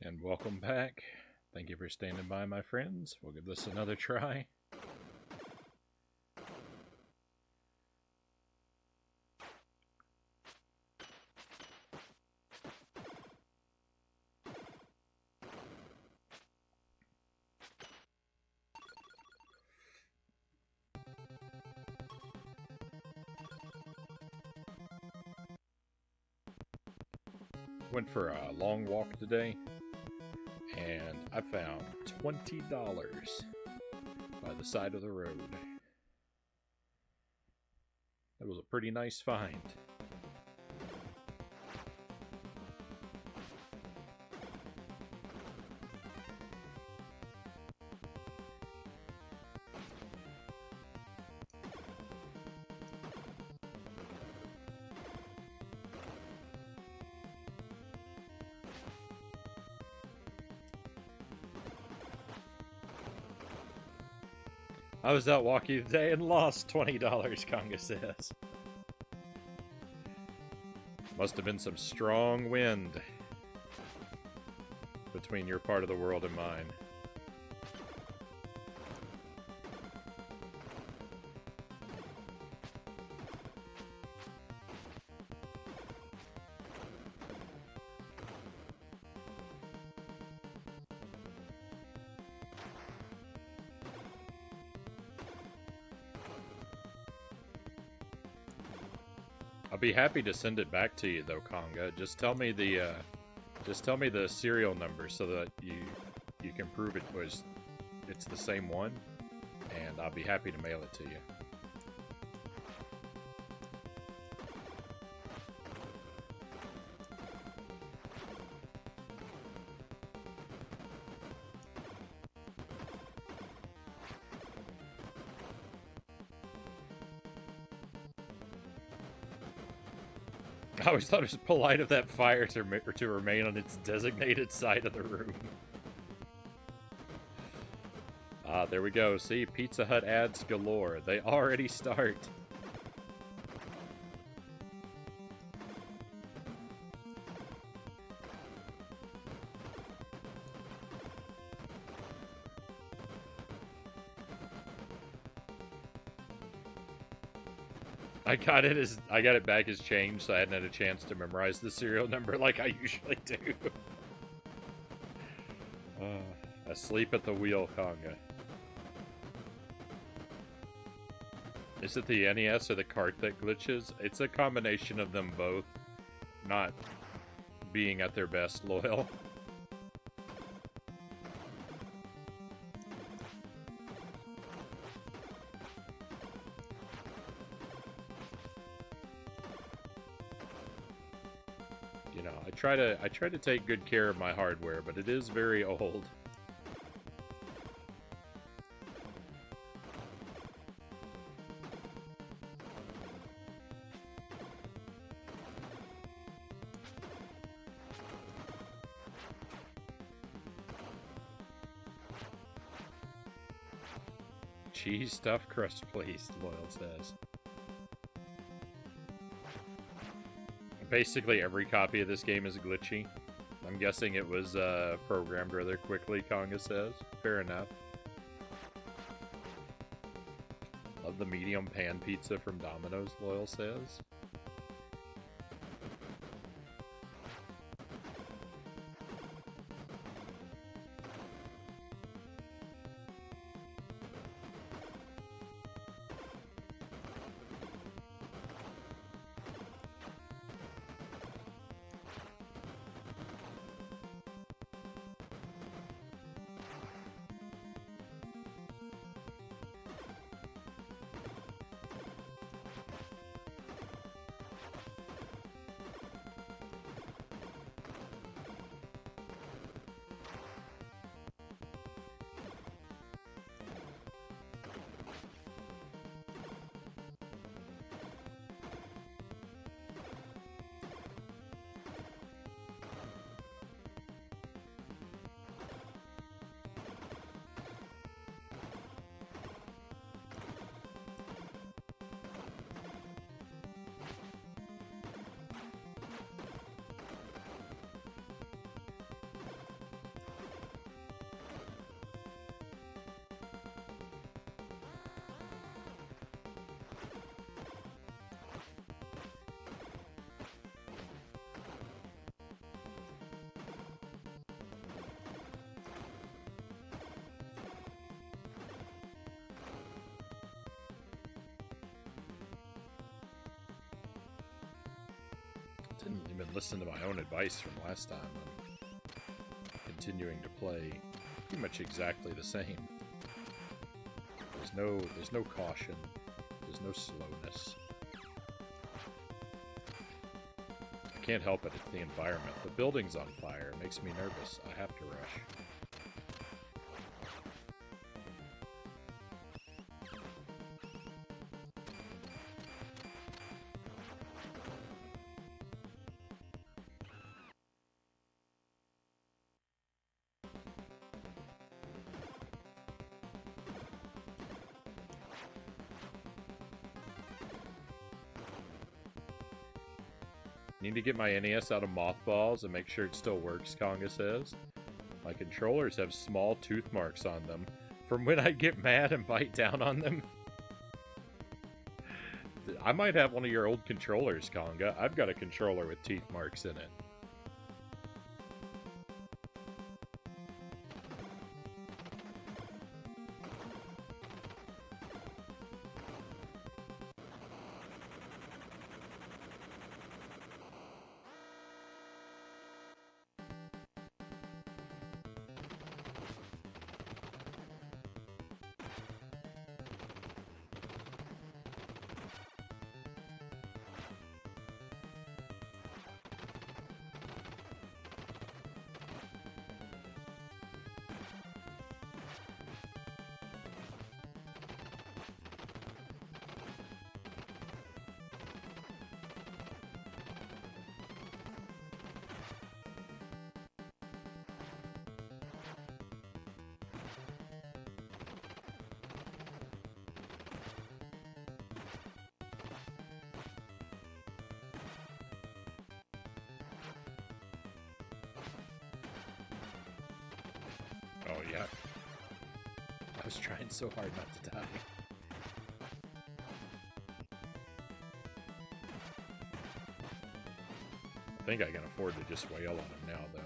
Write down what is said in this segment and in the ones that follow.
And welcome back. Thank you for standing by, my friends. We'll give this another try. Went for a long walk today, and I found $20 by the side of the road. That was a pretty nice find. I was out walking today and lost $20, Conga says. Must have been some strong wind between your part of the world and mine. I'll be happy to send it back to you though, Conga. Just tell me the serial number so that you can prove it's the same one, and I'll be happy to mail it to you. I always thought it was polite of that fire to remain on its designated side of the room. Ah, there we go. See, Pizza Hut ads galore. They already start. I got it back as changed, so I hadn't had a chance to memorize the serial number like I usually do. Asleep at the wheel, Conga. Is it the NES or the cart that glitches? It's a combination of them both not being at their best loyal. You know, I try to take good care of my hardware, but it is very old. Cheese stuffed crust, please, Loyal says. Basically every copy of this game is glitchy. I'm guessing it was programmed rather quickly, Conga says. Fair enough. Love the medium pan pizza from Domino's, Loyal says. didn't even listen to my own advice from last time. I'm continuing to play pretty much exactly the same. There's no caution. There's no slowness. I can't help it. It's the environment. The building's on fire. It makes me nervous. I have to rush. Need to get my NES out of mothballs and make sure it still works, Conga says. My controllers have small tooth marks on them from when I get mad and bite down on them. I might have one of your old controllers, Conga. I've got a controller with teeth marks in it. Oh, yeah. I was trying so hard not to die. I think I can afford to just wail on him now, though.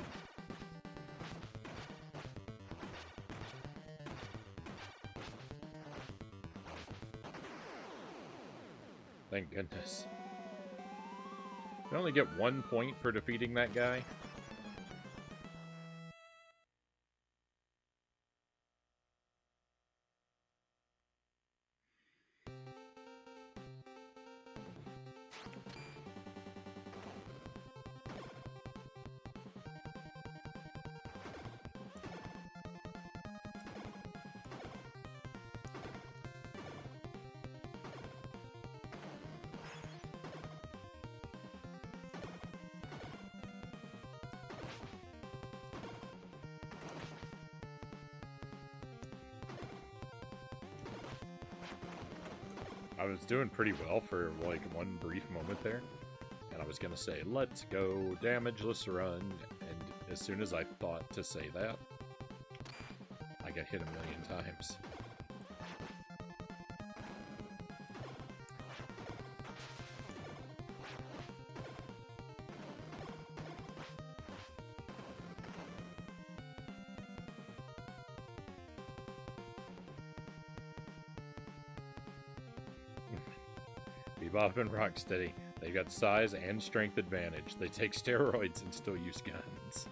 Thank goodness. You only get 1 point for defeating that guy. I was doing pretty well for, like, one brief moment there. And I was gonna say, let's go, damageless run. And as soon as I thought to say that, I got hit a million times. Bebop and Rocksteady. They got size and strength advantage. They take steroids and still use guns.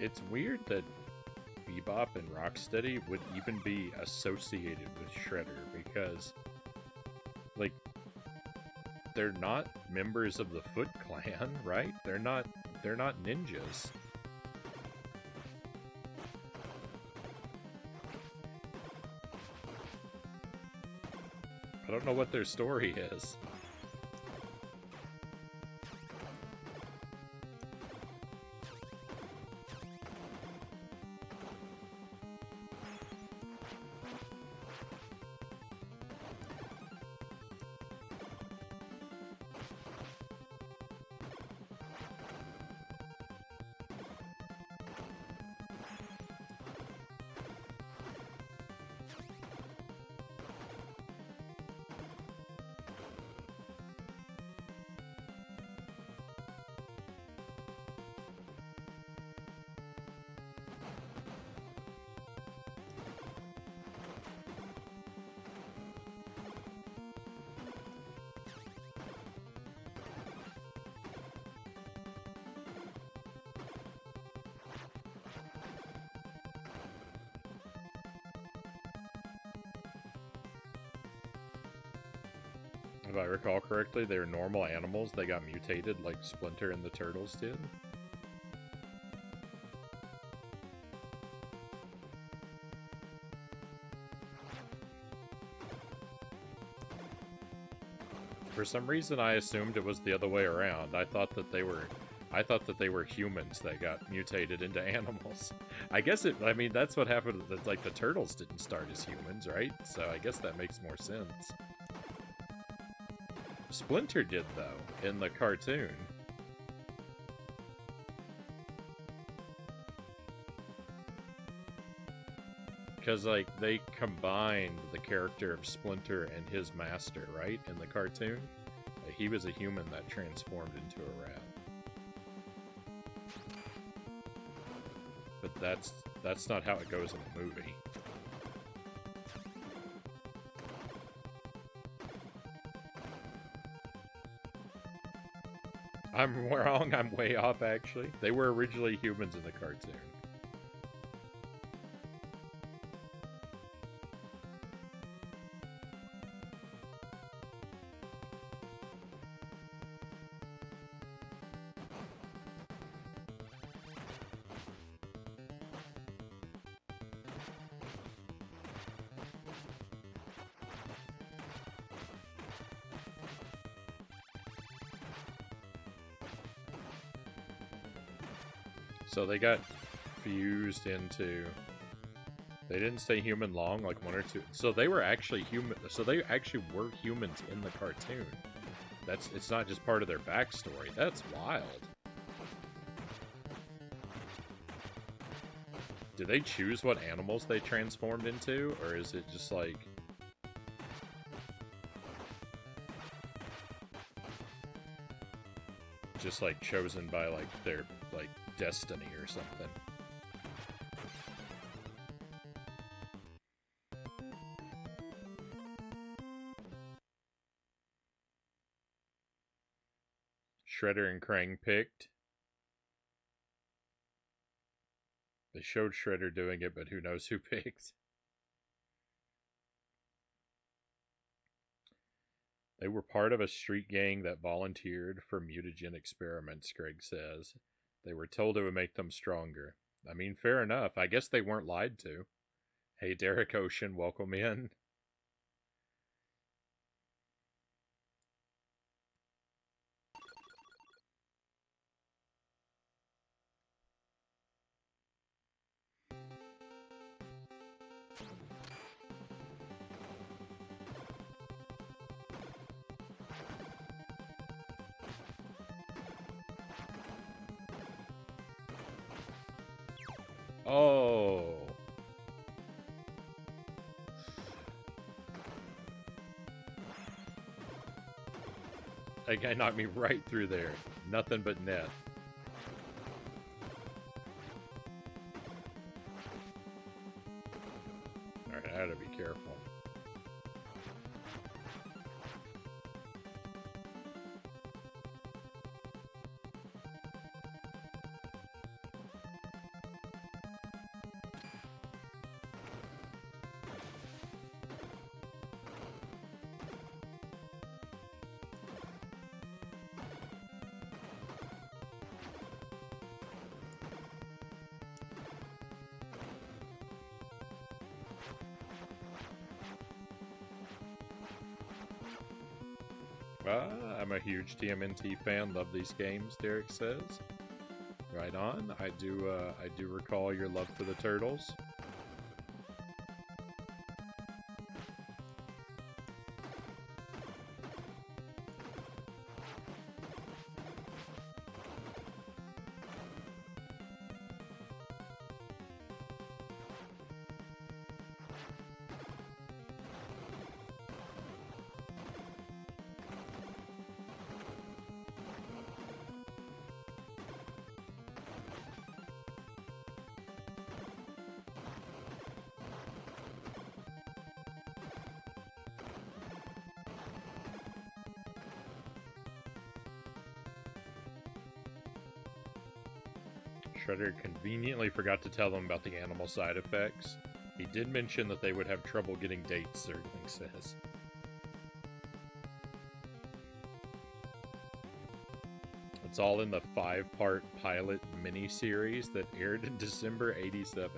It's weird that Bebop and Rocksteady would even be associated with Shredder, because they're not members of the Foot Clan, right? They're not ninjas. I don't know what their story is. If I recall correctly, they're normal animals. They got mutated like Splinter and the Turtles did. For some reason, I assumed it was the other way around. I thought that they were humans that got mutated into animals. I guess I mean, that's what happened. Like, the Turtles didn't start as humans, right? So I guess that makes more sense. Splinter did, though, in the cartoon. Because, like, they combined the character of Splinter and his master, right? In the cartoon. Like, he was a human that transformed into a rat. But that's not how it goes in the movie. I'm wrong, I'm way off, actually. They were originally humans in the cartoon. So they got fused into... They didn't stay human long, like 1 or 2... So they were actually human... So they actually were humans in the cartoon. It's not just part of their backstory. That's wild. Do they choose what animals they transformed into? Or is it just like... just like chosen by like their like destiny or something? Shredder and Krang picked. They showed Shredder doing it, but who knows who picked. They were part of a street gang that volunteered for mutagen experiments, Greg says. They were told it would make them stronger. I mean, fair enough. I guess they weren't lied to. Hey, Derek Ocean, welcome in. Oh. That guy knocked me right through there. Nothing but net. Alright, I gotta be careful. I'm a huge TMNT fan. Love these games, Derek says. Right on. I do recall your love for the turtles. Shredder conveniently forgot to tell them about the animal side effects. He did mention that they would have trouble getting dates, Zergling says. It's all in the 5-part pilot miniseries that aired in December '87.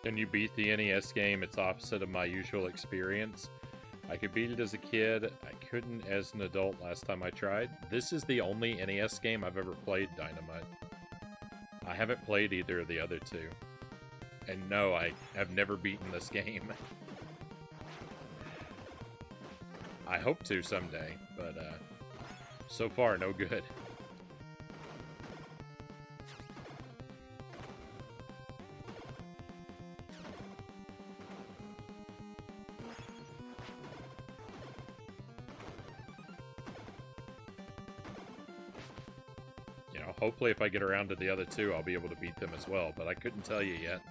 Can you beat the NES game? It's opposite of my usual experience. I could beat it as a kid. I couldn't as an adult last time I tried. This is the only NES game I've ever played, Dynamite. I haven't played either of the other two. And no, I have never beaten this game. I hope to someday, but so far, no good. Hopefully if I get around to the other two, I'll be able to beat them as well, but I couldn't tell you yet.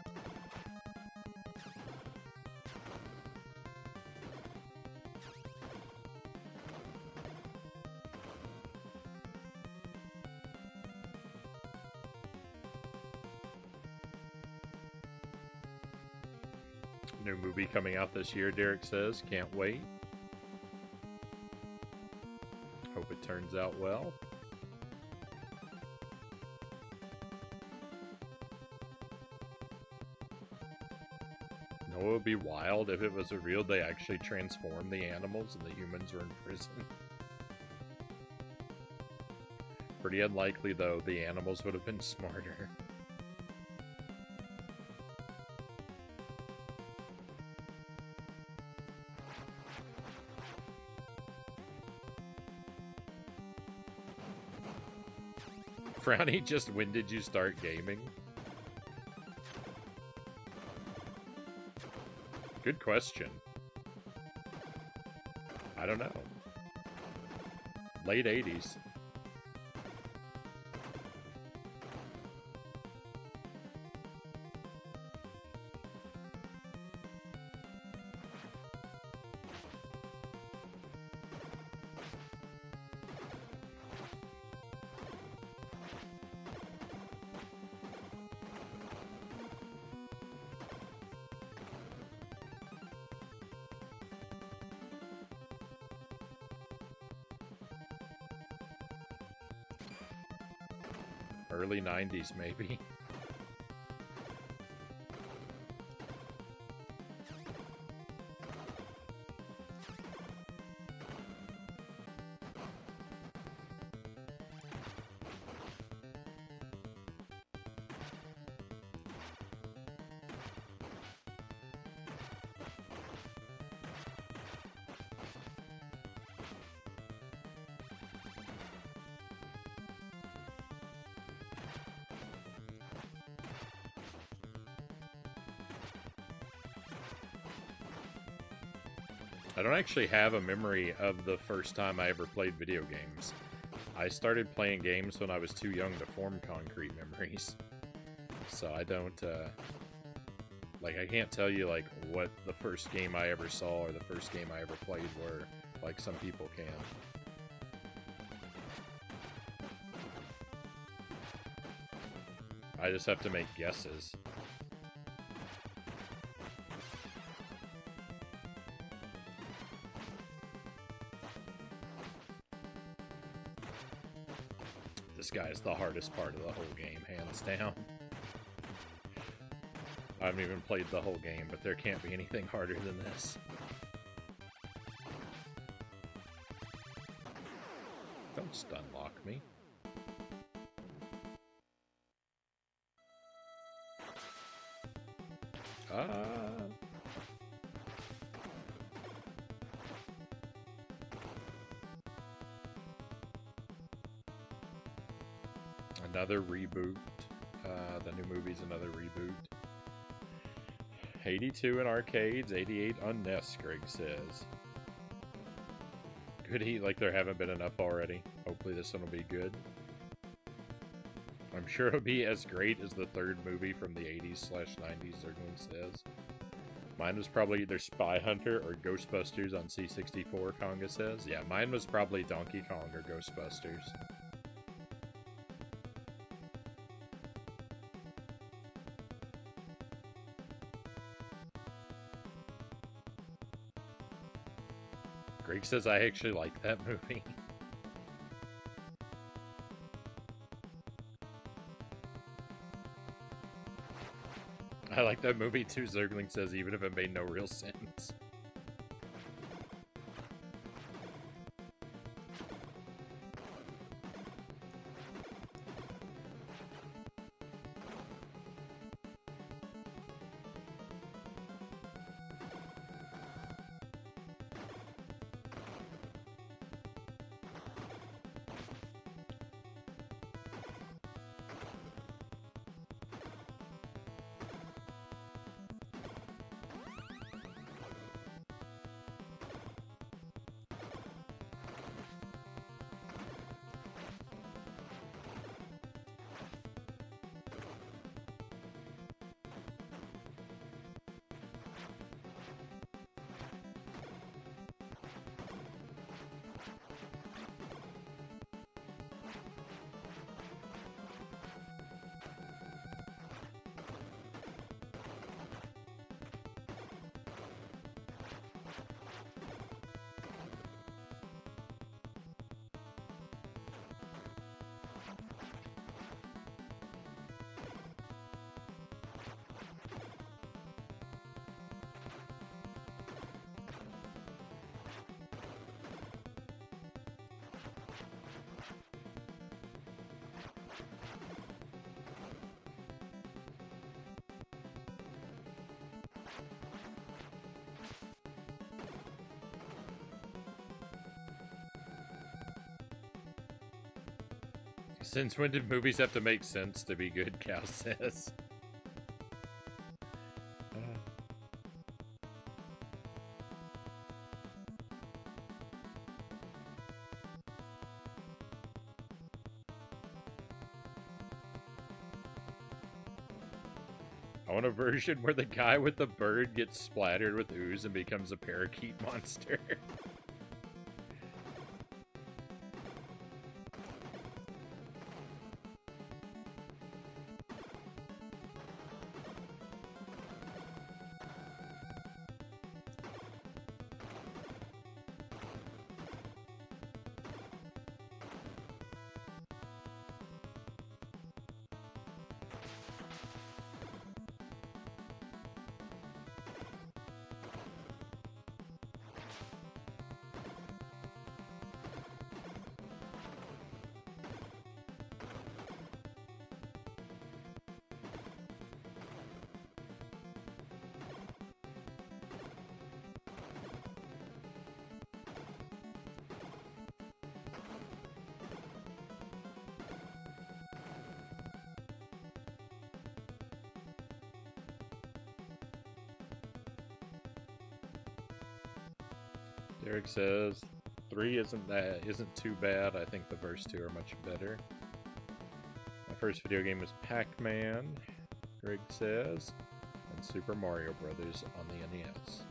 New movie coming out this year, Derek says. Can't wait. Hope it turns out well. It would be wild if it was revealed they actually transformed the animals and the humans were in prison. Pretty unlikely, though. The animals would have been smarter. Frownie, just when did you start gaming? Good question. I don't know. Late 80s. Early 90s, maybe. I don't actually have a memory of the first time I ever played video games. I started playing games when I was too young to form concrete memories. So I don't, I can't tell you, what the first game I ever saw or the first game I ever played were. like some people can. I just have to make guesses. This guy is the hardest part of the whole game, hands down. I haven't even played the whole game, but there can't be anything harder than this. Don't stun lock me. Another reboot. The new movie's another reboot. 82 in arcades, 88 on NES, Greg says. Good heat, like there haven't been enough already. Hopefully this one will be good. I'm sure it'll be as great as the third movie from the 80s/90s, Zerglin says. Mine was probably either Spy Hunter or Ghostbusters on C64, Conga says. Yeah, mine was probably Donkey Kong or Ghostbusters. Greg says I actually like that movie. I like that movie too, Zergling says, even if it made no real sense. Since when did movies have to make sense to be good, Cal says. I want a version where the guy with the bird gets splattered with ooze and becomes a parakeet monster. Derek says 3 isn't too bad. I think the first 2 are much better. My first video game was Pac-Man, Greg says, and Super Mario Brothers on the NES.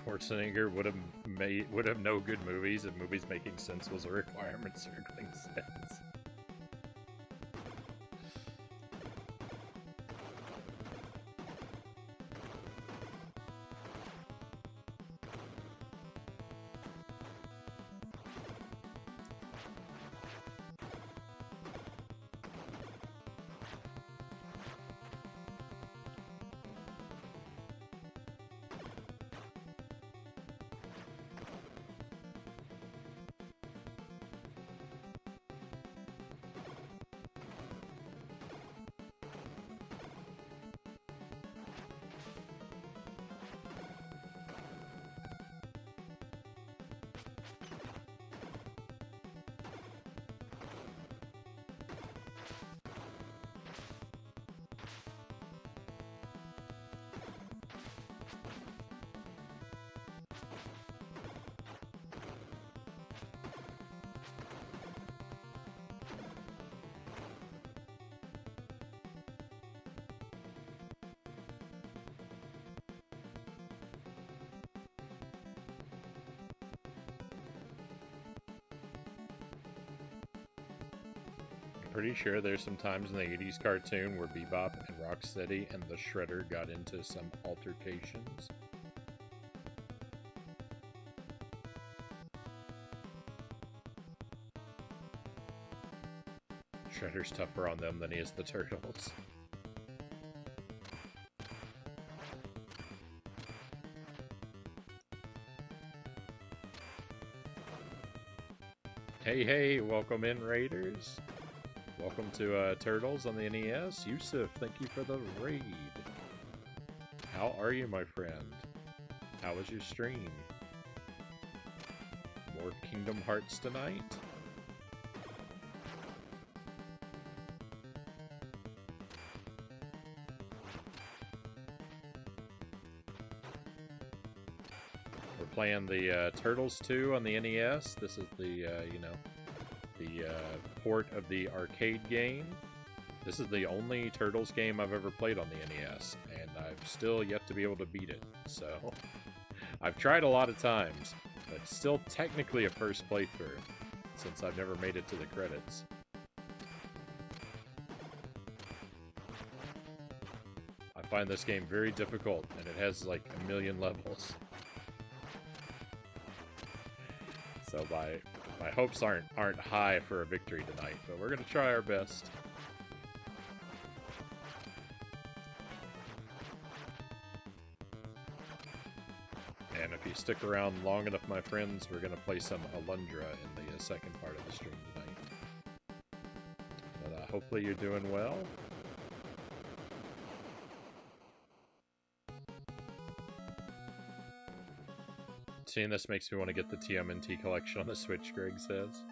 Schwarzenegger would have no good movies if movies making sense was a requirement. Circling says. Pretty sure there's some times in the 80s cartoon where Bebop and Rocksteady and the Shredder got into some altercations. Shredder's tougher on them than he is the Turtles. Hey, welcome in, Raiders. Welcome to Turtles on the NES. Yusuf, thank you for the raid. How are you, my friend? How was your stream? More Kingdom Hearts tonight? We're playing the Turtles 2 on the NES. This is the, the port of the arcade game. This is the only Turtles game I've ever played on the NES, and I've still yet to be able to beat it. So, I've tried a lot of times, but still technically a first playthrough, since I've never made it to the credits. I find this game very difficult, and it has like a million levels. So my hopes aren't high for a victory tonight, but we're gonna try our best. And if you stick around long enough, my friends, we're gonna play some Alundra in the second part of the stream tonight. But hopefully you're doing well. Seeing this makes me want to get the TMNT collection on the Switch, Greg says.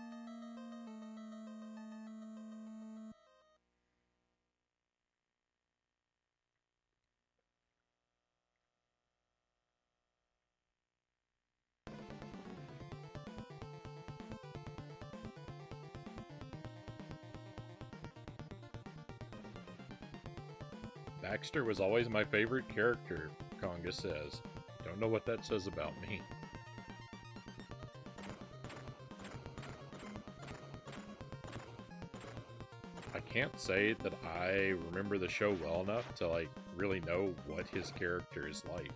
Baxter was always my favorite character, Conga says. Don't know what that says about me. I can't say that I remember the show well enough to, like, really know what his character is like.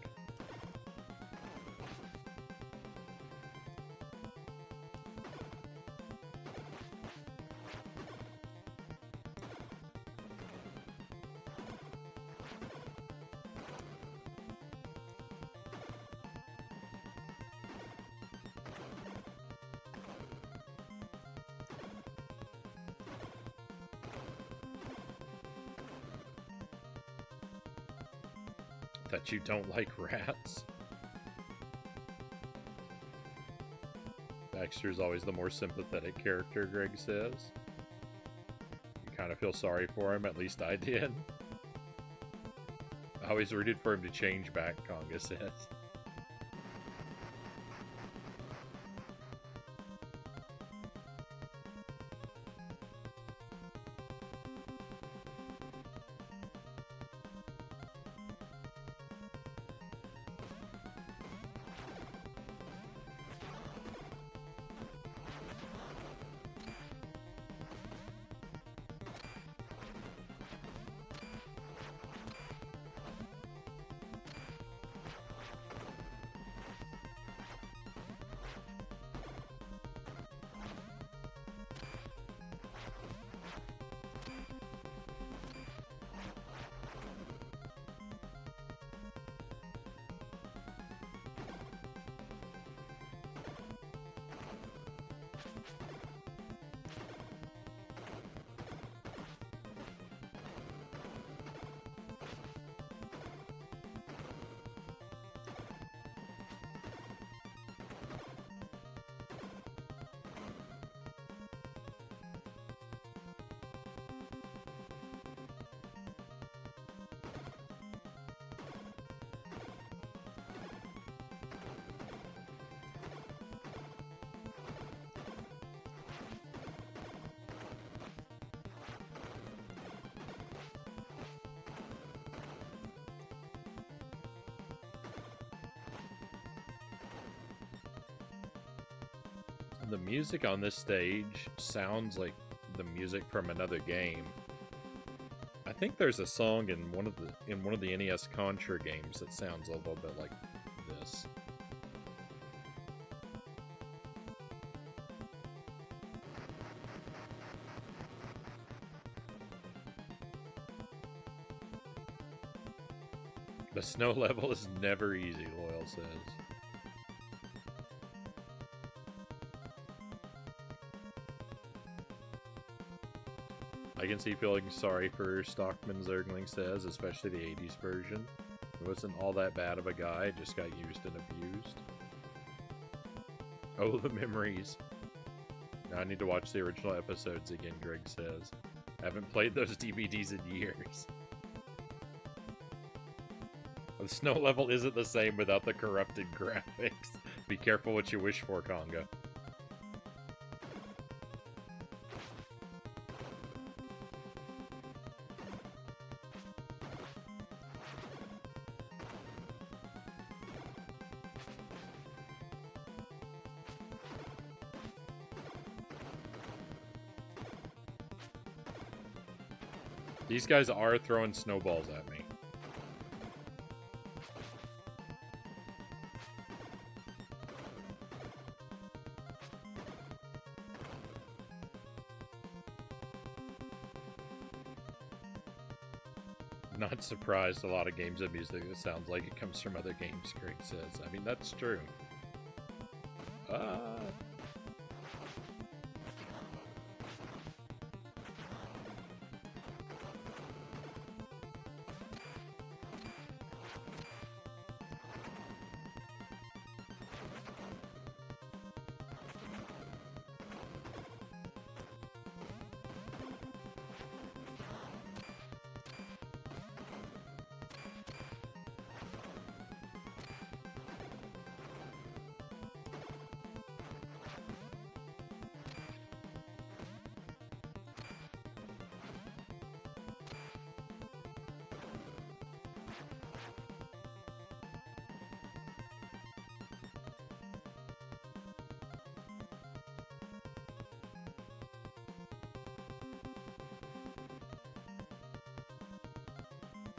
That you don't like rats? Baxter's always the more sympathetic character, Greg says. You kind of feel sorry for him, at least I did. I always rooted for him to change back, Conga says. The music on this stage sounds like the music from another game. I think there's a song in one of the NES Contra games that sounds a little bit like this. The snow level is never easy, Loyal says. I can see feeling sorry for Stockman Zergling says, especially the 80s version. It wasn't all that bad of a guy, just got used and abused. Oh, the memories. Now I need to watch the original episodes again, Greg says. I haven't played those DVDs in years. The snow level isn't the same without the corrupted graphics. Be careful what you wish for, Conga. These guys are throwing snowballs at me. Not surprised, a lot of games have music that sounds like it comes from other games, Greg says. I mean, that's true.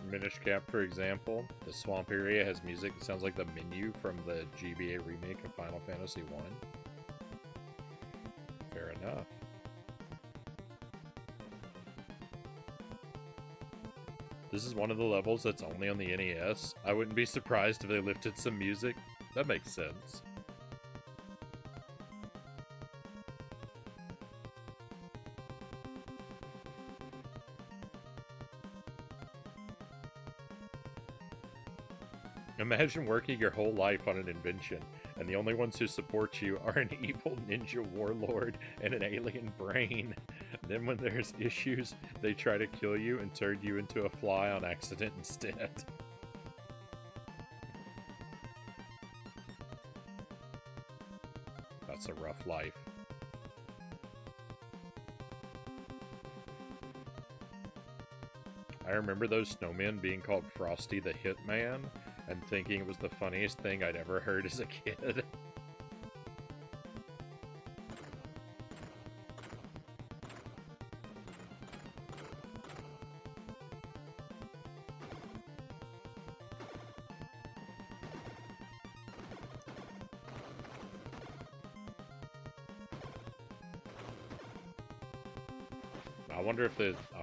Minish Cap, for example, the swamp area has music that sounds like the menu from the GBA remake of Final Fantasy 1. Fair enough. This is one of the levels that's only on the NES. I wouldn't be surprised if they lifted some music. That makes sense. Imagine working your whole life on an invention, and the only ones who support you are an evil ninja warlord and an alien brain. Then when there's issues, they try to kill you and turn you into a fly on accident instead. That's a rough life. I remember those snowmen being called Frosty the Hitman, and thinking it was the funniest thing I'd ever heard as a kid. I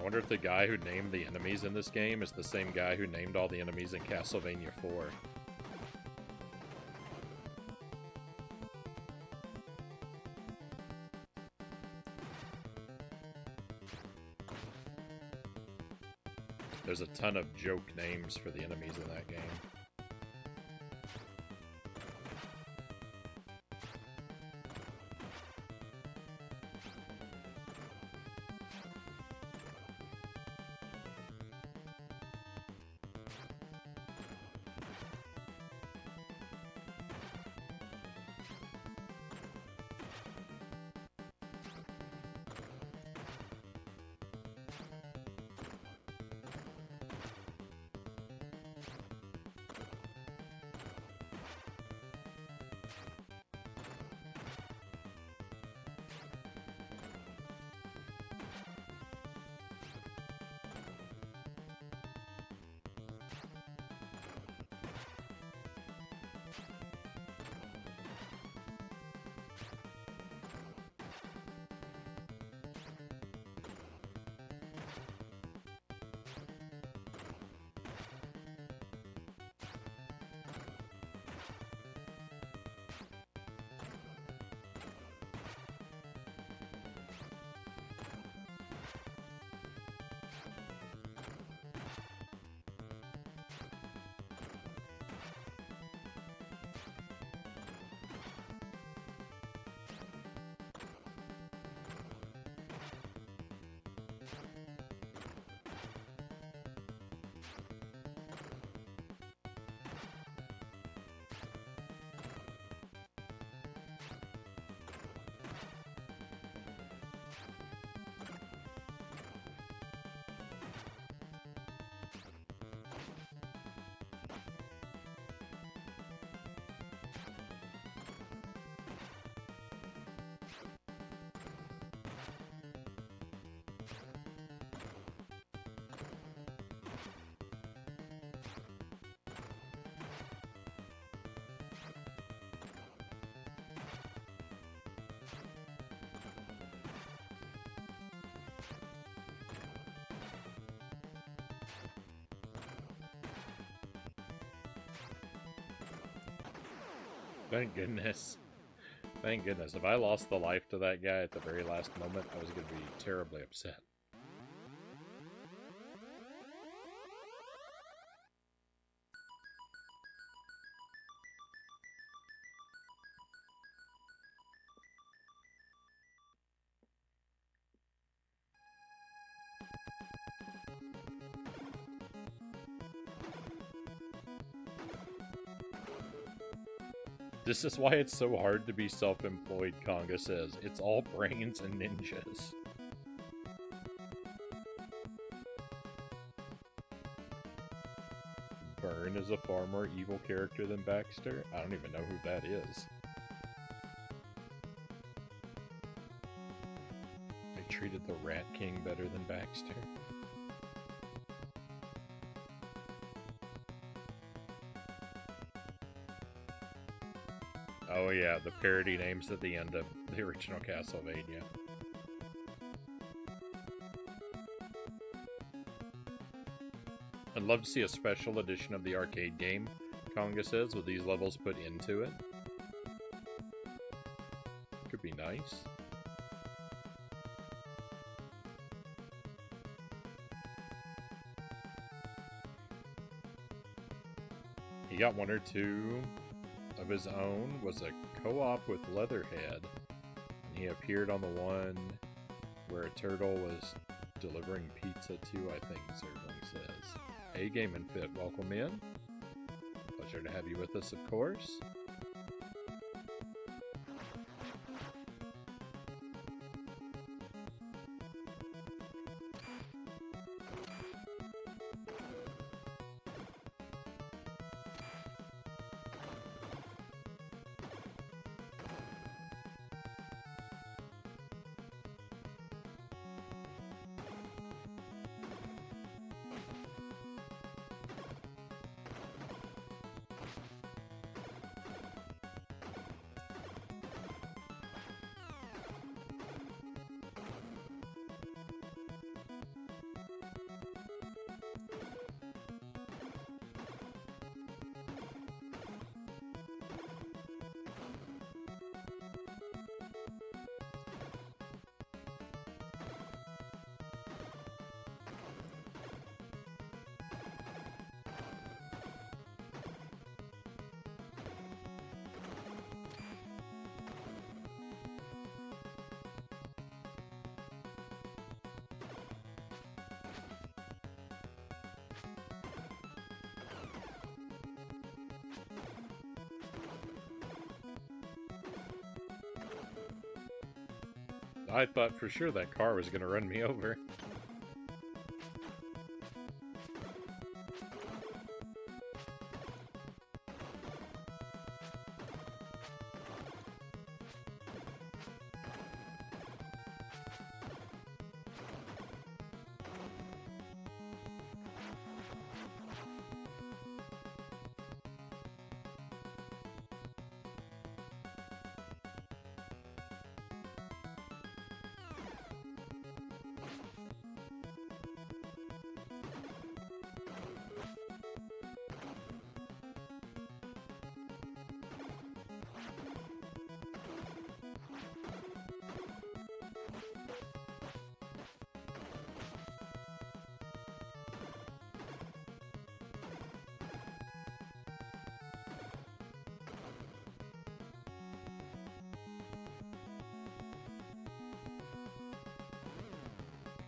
wonder if the guy who named the enemies in this game is the same guy who named all the enemies in Castlevania 4. There's a ton of joke names for the enemies in that game. Thank goodness. Thank goodness. If I lost the life to that guy at the very last moment, I was going to be terribly upset. This is why it's so hard to be self-employed, Conga says. It's all brains and ninjas. Vern is a far more evil character than Baxter? I don't even know who that is. They treated the Rat King better than Baxter. Oh yeah, the parody names at the end of the original Castlevania. I'd love to see a special edition of the arcade game, Conga says, with these levels put into it. Could be nice. He got one or two of his own, was a co-op with Leatherhead, and he appeared on the one where a turtle was delivering pizza to, I think Zergling says. Hey Game and Fit, welcome in. Pleasure to have you with us, of course. I thought for sure that car was going to run me over.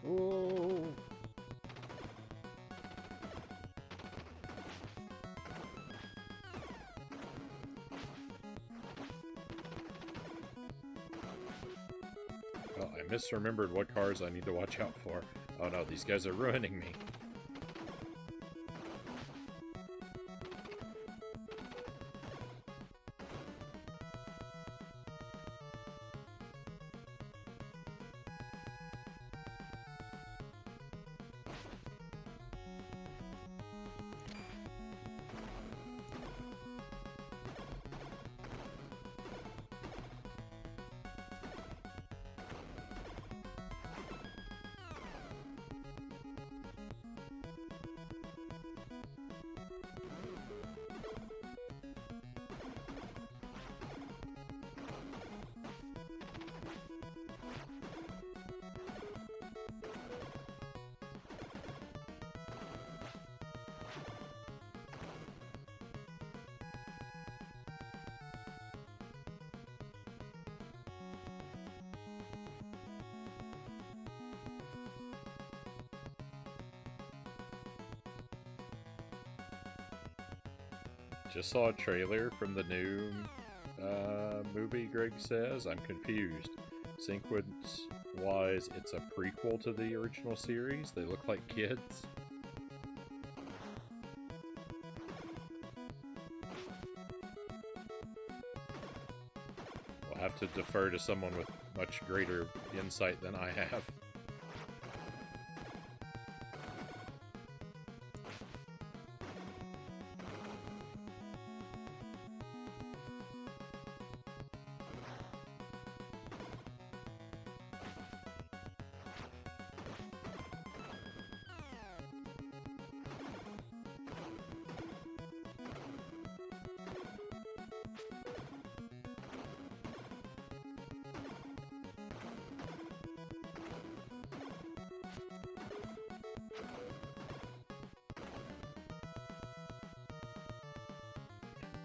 Whoa. Well, I misremembered what cars I need to watch out for. Oh no, these guys are ruining me. Just saw a trailer from the new movie, Greg says. I'm confused. Sequence-wise, it's a prequel to the original series. They look like kids. We'll have to defer to someone with much greater insight than I have.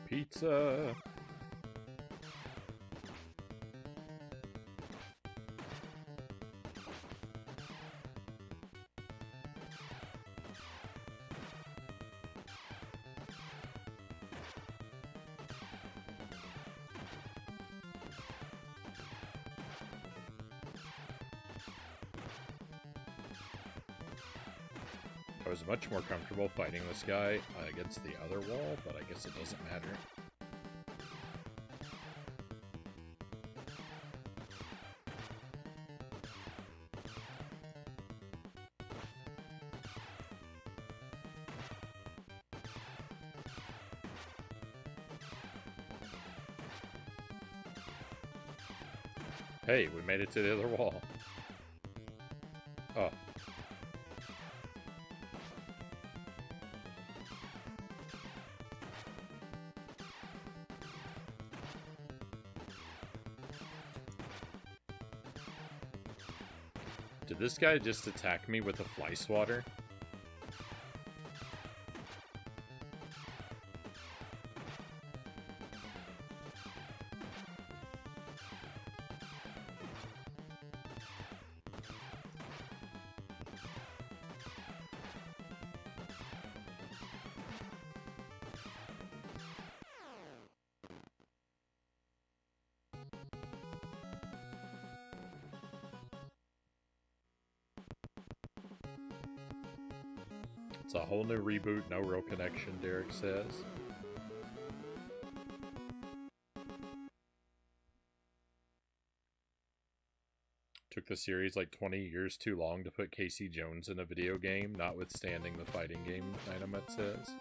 Pizza. I was much more comfortable fighting this guy against the other wall, but I guess it doesn't matter. Hey, we made it to the other wall. Oh. Did this guy just attack me with a fly swatter? It's a whole new reboot, no real connection, Derek says. Took the series like 20 years too long to put Casey Jones in a video game, notwithstanding the fighting game, Dynamite says.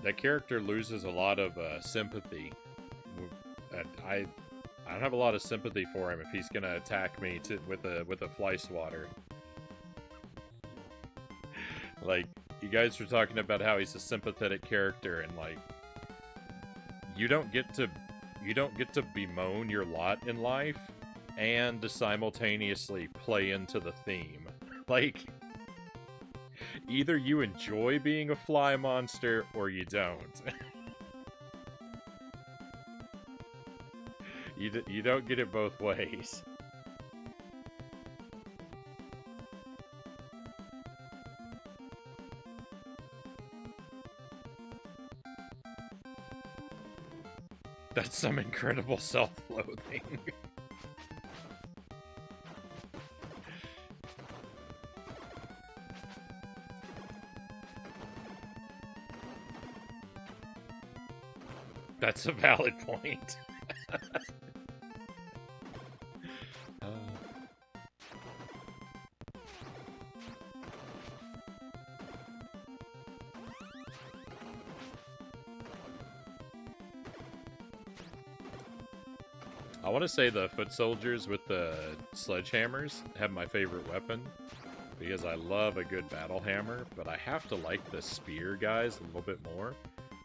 That character loses a lot of sympathy. I don't have a lot of sympathy for him if he's gonna attack me with a fly swatter. Like, you guys were talking about how he's a sympathetic character, and like, you don't get to bemoan your lot in life and to simultaneously play into the theme. Like, either you enjoy being a fly monster or you don't. You don't get it both ways. That's some incredible self-loathing. That's a valid point. I want to say the foot soldiers with the sledgehammers have my favorite weapon, because I love a good battle hammer, but I have to like the spear guys a little bit more,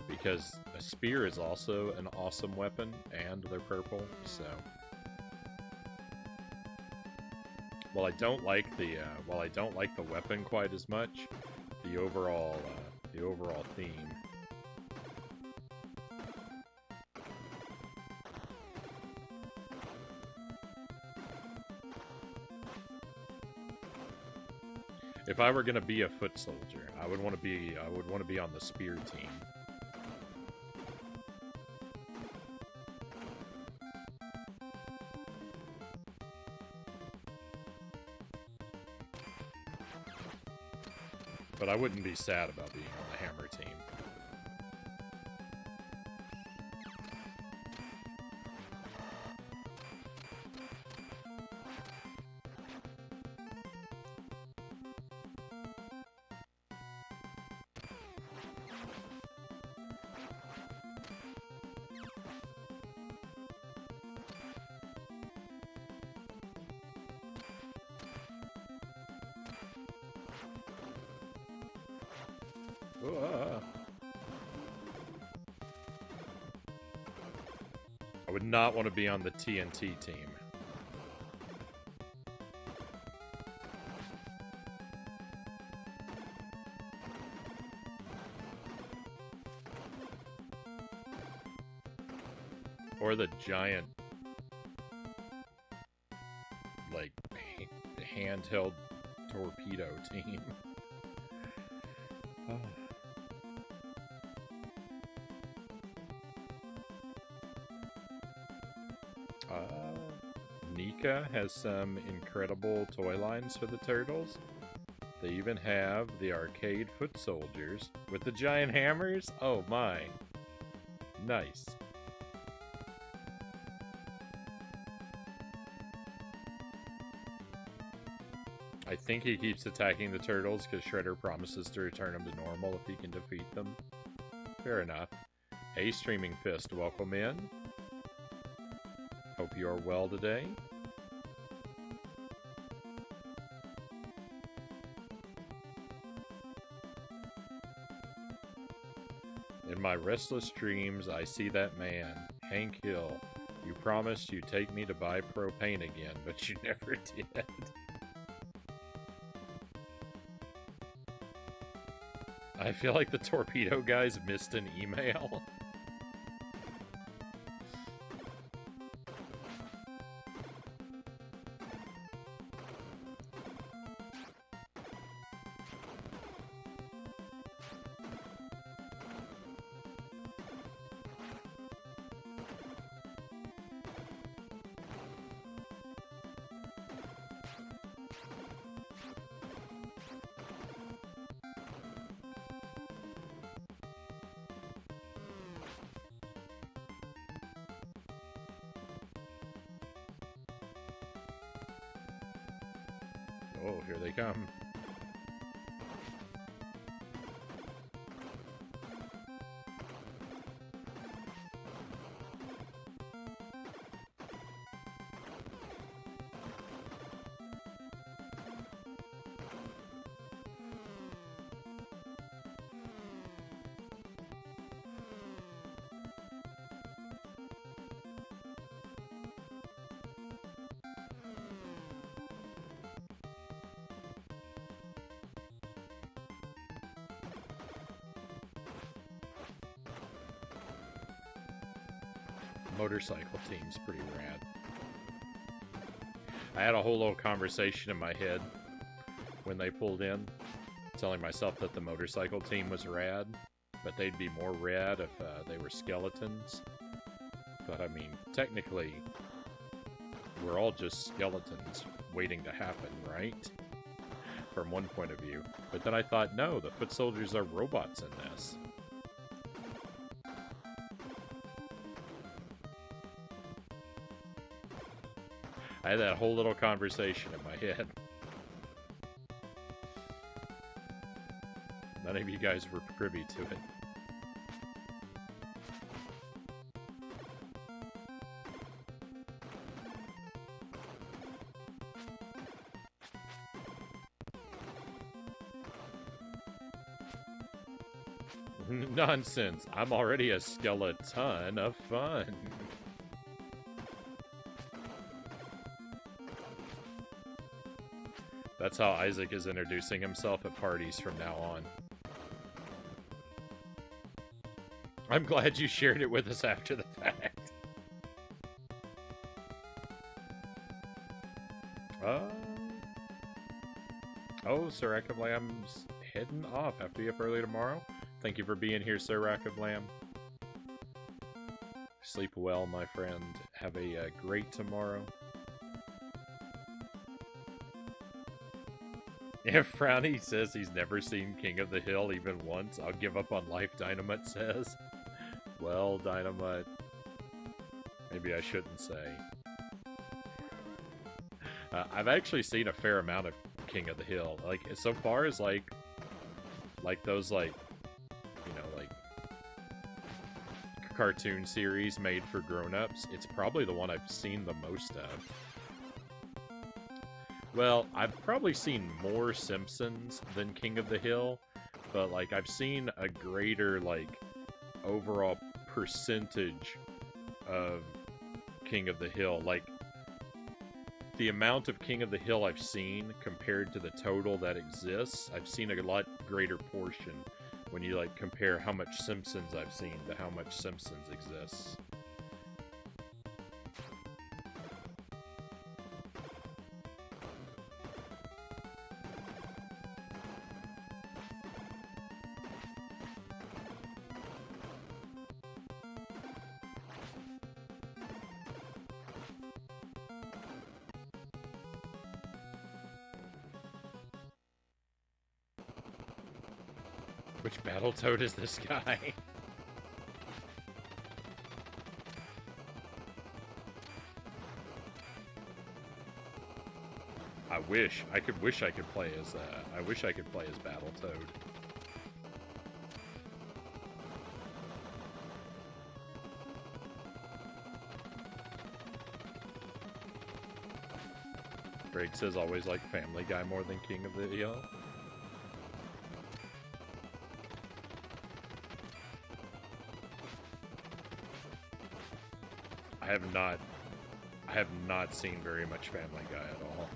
because a spear is also an awesome weapon, and they're purple, so... While I don't like the weapon quite as much, the overall theme. If I were gonna be a foot soldier, I would want to be on the spear team. But I wouldn't be sad about being on the hammer team. I would not want to be on the TNT team. Or the giant, like, handheld torpedo team. Oh. Nika has some incredible toy lines for the turtles. They even have the arcade foot soldiers with the giant hammers. Oh my. Nice. I think he keeps attacking the turtles because Shredder promises to return them to normal if he can defeat them. Fair enough. Hey, Streaming Fist, welcome in. Hope you are well today. In my restless dreams, I see that man, Hank Hill. You promised you'd take me to buy propane again, but you never did. I feel like the torpedo guys missed an email. Oh, here they come. Motorcycle team's pretty rad. I had a whole little conversation in my head when they pulled in, telling myself that the motorcycle team was rad, but they'd be more rad if they were skeletons. But I mean, technically, we're all just skeletons waiting to happen, right? From one point of view. But then I thought, no, the foot soldiers are robots in this. I had that whole little conversation in my head. None of you guys were privy to it. Nonsense. I'm already a skeleton of fun. That's how Isaac is introducing himself at parties from now on. I'm glad you shared it with us after the fact. Oh, Sir Rack of Lamb's heading off. Have to be up early tomorrow. Thank you for being here, Sir Rack of Lamb. Sleep well, my friend. Have a great tomorrow. If Frownie says he's never seen King of the Hill even once, I'll give up on life, Dynamite says. Well, Dynamite, maybe I shouldn't say. I've actually seen a fair amount of King of the Hill. Like, so far as, like those, like, you know, like, cartoon series made for grown-ups, it's probably the one I've seen the most of. Well, I've probably seen more Simpsons than King of the Hill, but, like, I've seen a greater, like, overall percentage of King of the Hill. Like, the amount of King of the Hill I've seen compared to the total that exists, I've seen a lot greater portion when you, like, compare how much Simpsons I've seen to how much Simpsons exists. Which Battletoad is this guy? I wish I could play as I wish I could play as Battletoad. Greg says always like Family Guy more than King of the Hill. I have not seen very much Family Guy at all.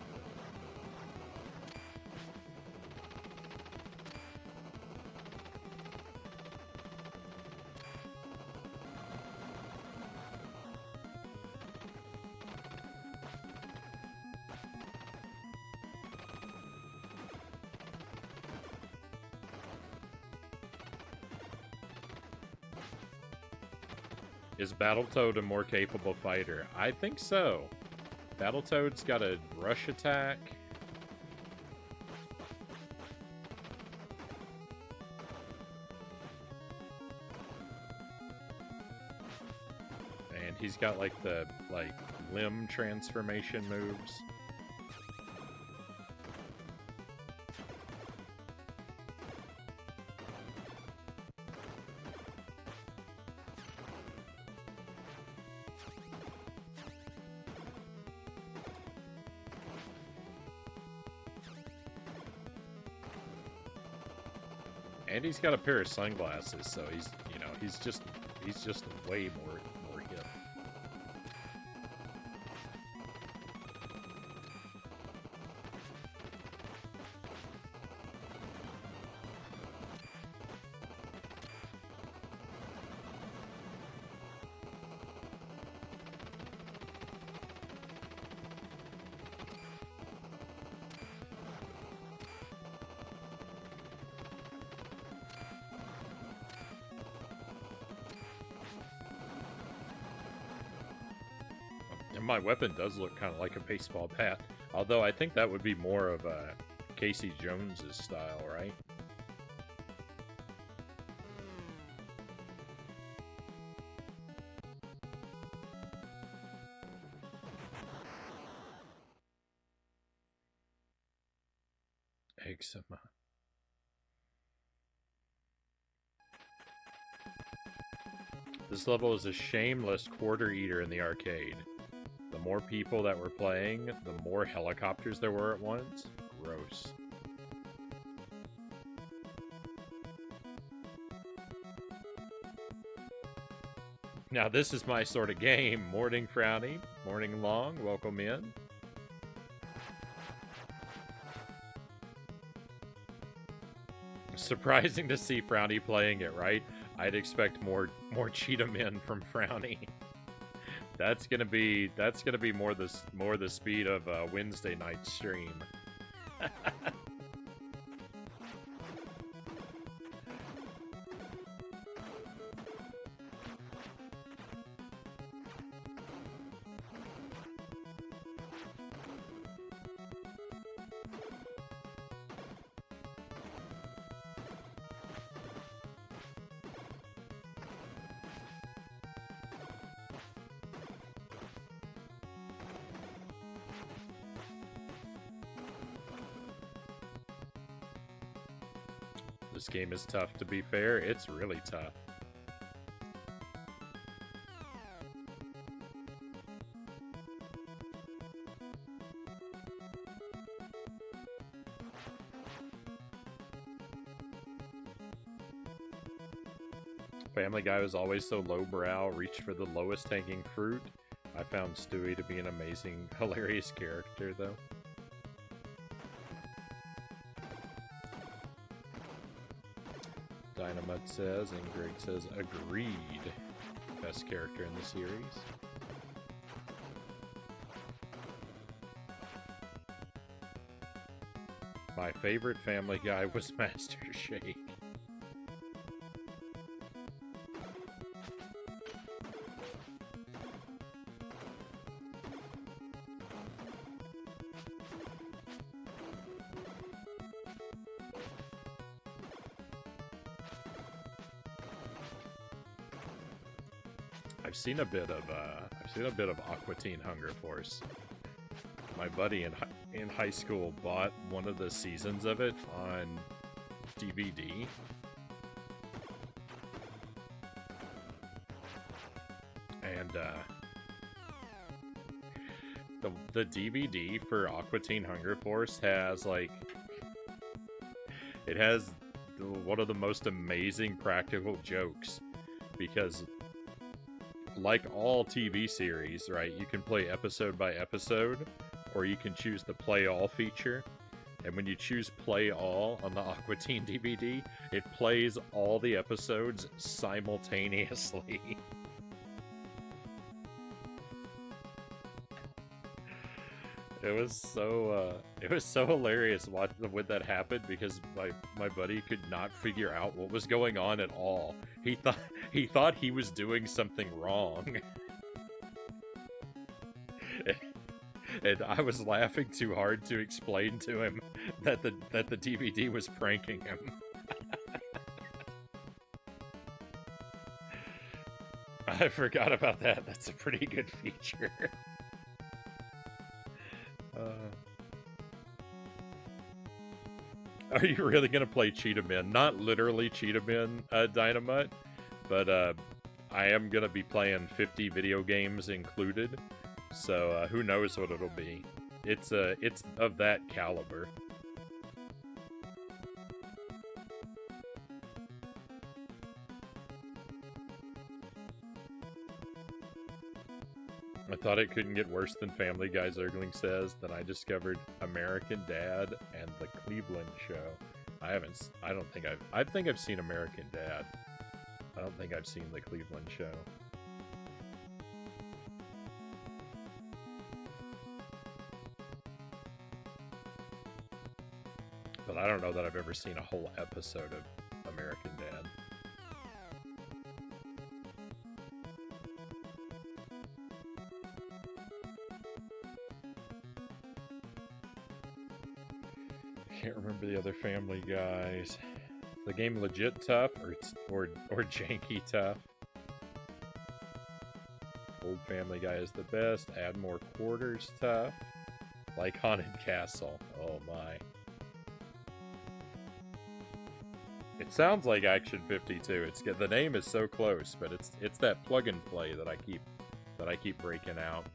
Is Battletoad a more capable fighter? I think so. Battletoad's got a rush attack. And he's got like the limb transformation moves. And he's got a pair of sunglasses, so he's, you know, he's just way more hip. My weapon does look kind of like a baseball bat, although I think that would be more of Casey Jones's style, right? Eczema. This level is a shameless quarter eater in the arcade. The more people that were playing, the more helicopters there were at once. Gross. Now this is my sort of game. Morning, Frownie. Morning, Long. Welcome in. Surprising to see Frownie playing it, right? I'd expect more Cheetah Men from Frownie. That's gonna be more the speed of Wednesday night stream. This game is tough, to be fair. It's really tough. Family Guy was always so lowbrow, reached for the lowest hanging fruit. I found Stewie to be an amazing, hilarious character, though. Dynamite says, and Greg says, agreed. Best character in the series. My favorite Family Guy was Master Shake. I've seen a bit of Aqua Teen Hunger Force. My buddy in high school bought one of the seasons of it on DVD. And the DVD for Aqua Teen Hunger Force has one of the most amazing practical jokes, because like all TV series, right, you can play episode by episode, or you can choose the play all feature. And when you choose play all on the Aqua Teen DVD, it plays all the episodes simultaneously. It was so hilarious when that happened, because my buddy could not figure out what was going on at all. He thought he was doing something wrong. And I was laughing too hard to explain to him that the DVD was pranking him. I forgot about that. That's a pretty good feature. Are you really gonna play Cheetah Men? Not literally Cheetah Men, Dynamite, but I am gonna be playing 50 video games included. So who knows what it'll be? It's of that caliber. I thought it couldn't get worse than Family Guy, Zergling says. Then I discovered American Dad and the Cleveland Show. I think I've seen American Dad. I don't think I've seen the Cleveland Show. But I don't know that I've ever seen a whole episode of American Dad. Can't remember the other Family Guys. The game legit tough or janky tough? Old Family Guy is the best. Add more quarters tough. Like Haunted Castle. Oh my. It sounds like Action 52. The name is so close, but it's that plug and play that I keep breaking out.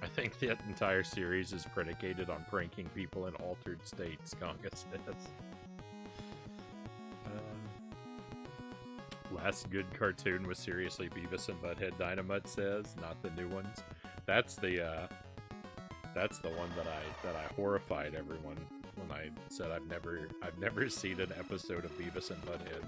I think the entire series is predicated on pranking people in altered states, Conga says. Last good cartoon was seriously Beavis and Butthead, Dynamite says, not the new ones. That's the one that I horrified everyone when I said I've never seen an episode of Beavis and Butthead.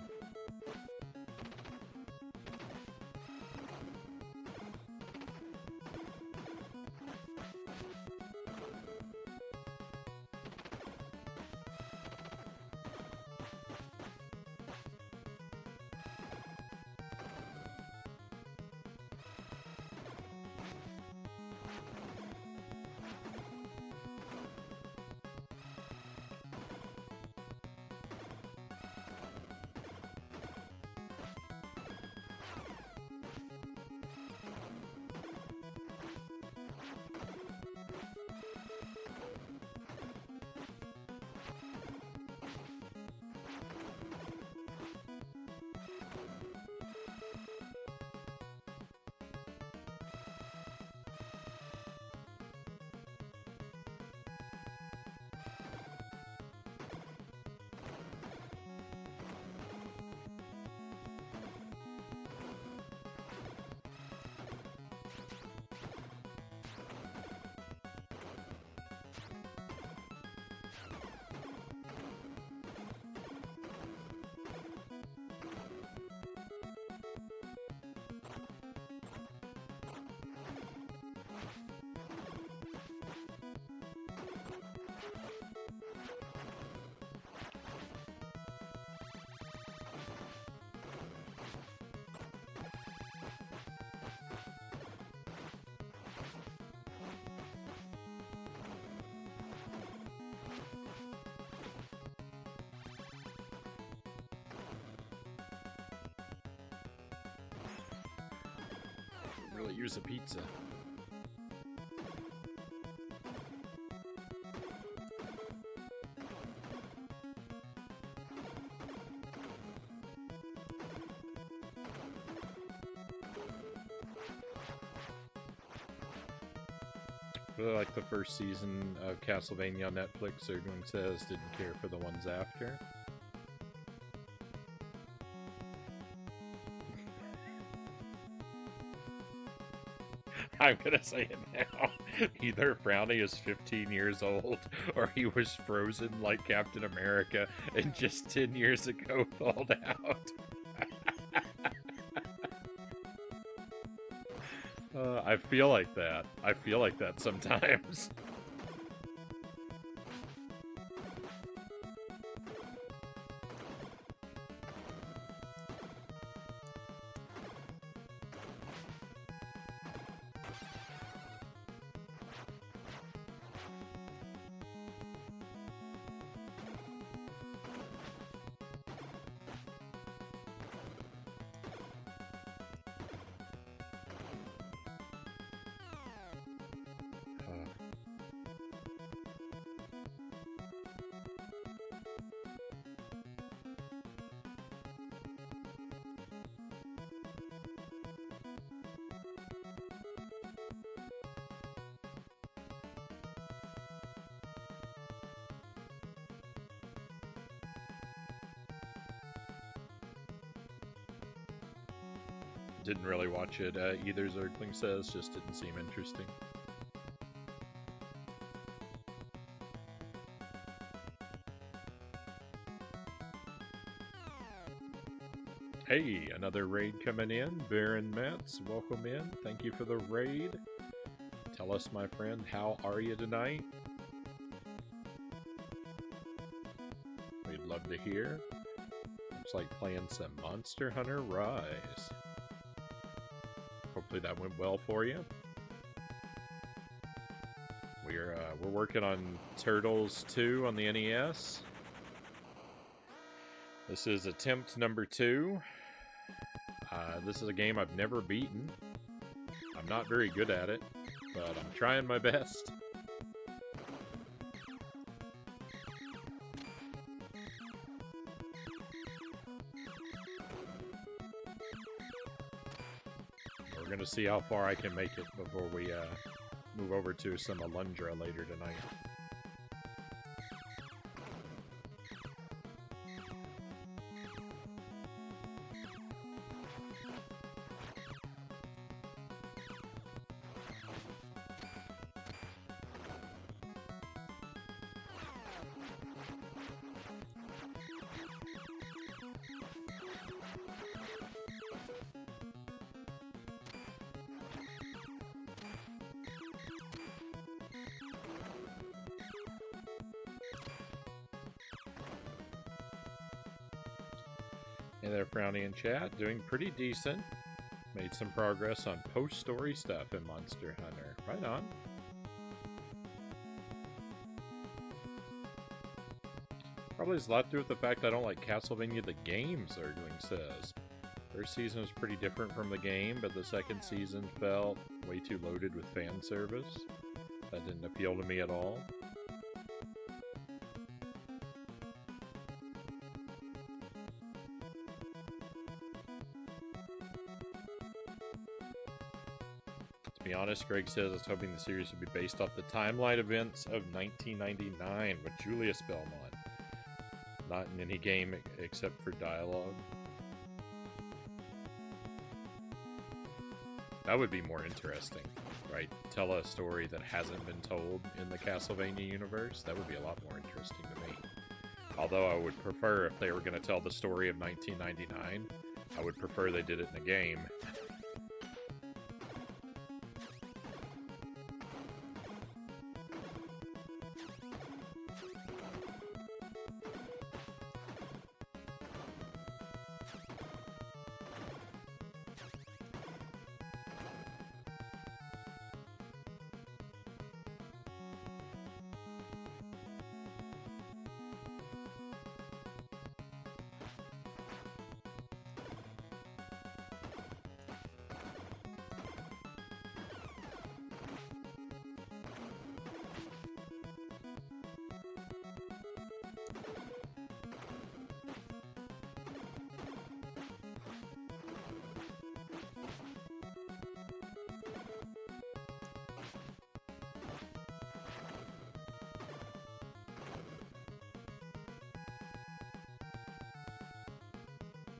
really use a pizza. Really like the first season of Castlevania on Netflix. Everyone says didn't care for the ones after. I'm gonna say it now. Either Frownie is 15 years old, or he was frozen like Captain America and just 10 years ago thawed out. I feel like that. I feel like that sometimes. Didn't really watch it either, Zergling says, just didn't seem interesting. Hey, another raid coming in. Baron Metz, welcome in. Thank you for the raid. Tell us, my friend, how are you tonight? We'd love to hear. Looks like playing some Monster Hunter Rise. Hopefully that went well for you. We're working on Turtles 2 on the NES. This is attempt number 2. This is a game I've never beaten. I'm not very good at it, but I'm trying my best. We're going to see how far I can make it before we move over to some Alundra later tonight. Hey there, Frownie in chat. Doing pretty decent. Made some progress on post-story stuff in Monster Hunter. Right on. Probably has a lot to do with the fact I don't like Castlevania the game, Zergling says. First season was pretty different from the game, but the second season felt way too loaded with fan service. That didn't appeal to me at all. To be honest, Greg says I was hoping the series would be based off the timeline events of 1999 with Julius Belmont. Not in any game except for dialogue. That would be more interesting, right? Tell a story that hasn't been told in the Castlevania universe. That would be a lot more interesting to me. Although I would prefer, if they were going to tell the story of 1999, I would prefer they did it in a game.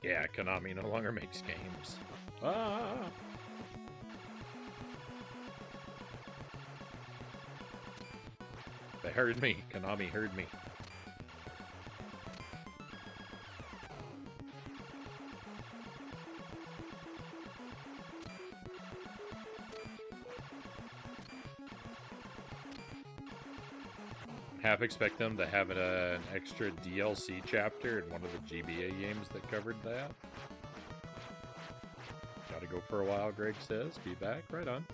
Yeah, Konami no longer makes games. Ah! They heard me. Konami heard me. Half expect them to have an extra DLC chapter in one of the GBA games that covered that. Gotta go for a while, Greg says. Be back. Right on.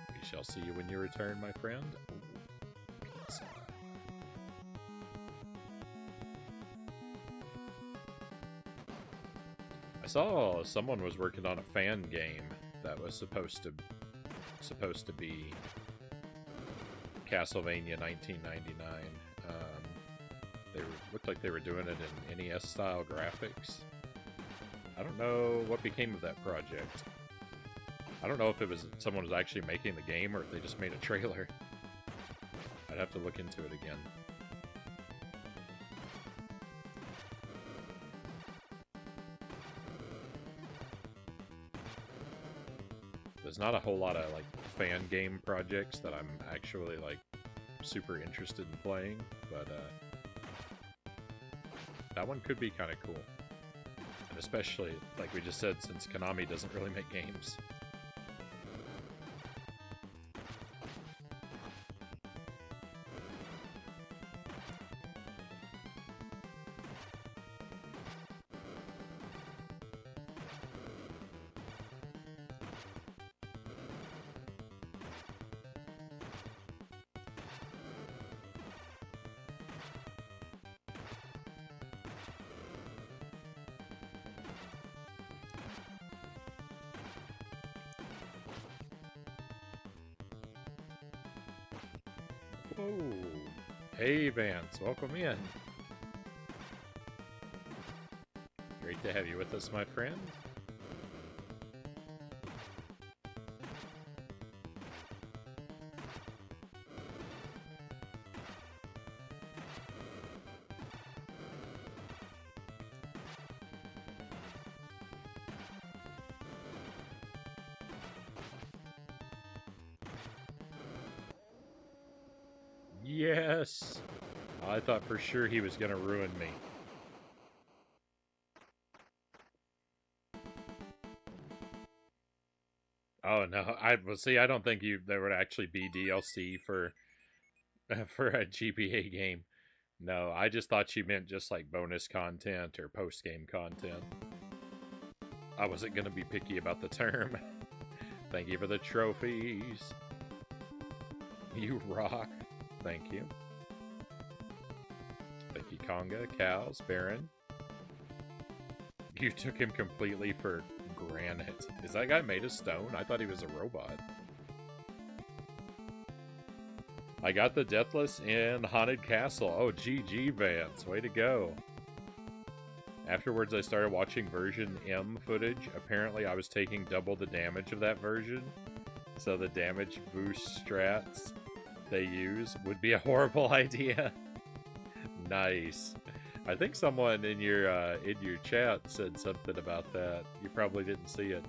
We shall see you when you return, my friend. Ooh, pizza. I saw someone was working on a fan game that was supposed to be Castlevania 1999. They looked like they were doing it in NES style graphics. I don't know what became of that project. I don't know if it was someone was actually making the game or if they just made a trailer. I'd have to look into it again. There's not a whole lot of like fan game projects that I'm actually like super interested in playing, but that one could be kind of cool. And especially, like we just said, since Konami doesn't really make games. Whoa. Hey Vance, welcome in. Great to have you with us, my friend. Yes! I thought for sure he was gonna ruin me. Oh no, I don't think there would actually be DLC for for a GBA game. No, I just thought you meant just like bonus content or post-game content. I wasn't gonna be picky about the term. Thank you for the trophies. You rock. Thank you. Thank you, Conga, Cows, Baron. You took him completely for granite. Is that guy made of stone? I thought he was a robot. I got the Deathless in Haunted Castle. Oh, GG, Vance. Way to go. Afterwards, I started watching version M footage. Apparently, I was taking double the damage of that version. So the damage boost strats they use would be a horrible idea. Nice. I think someone in your chat said something about that. You probably didn't see it.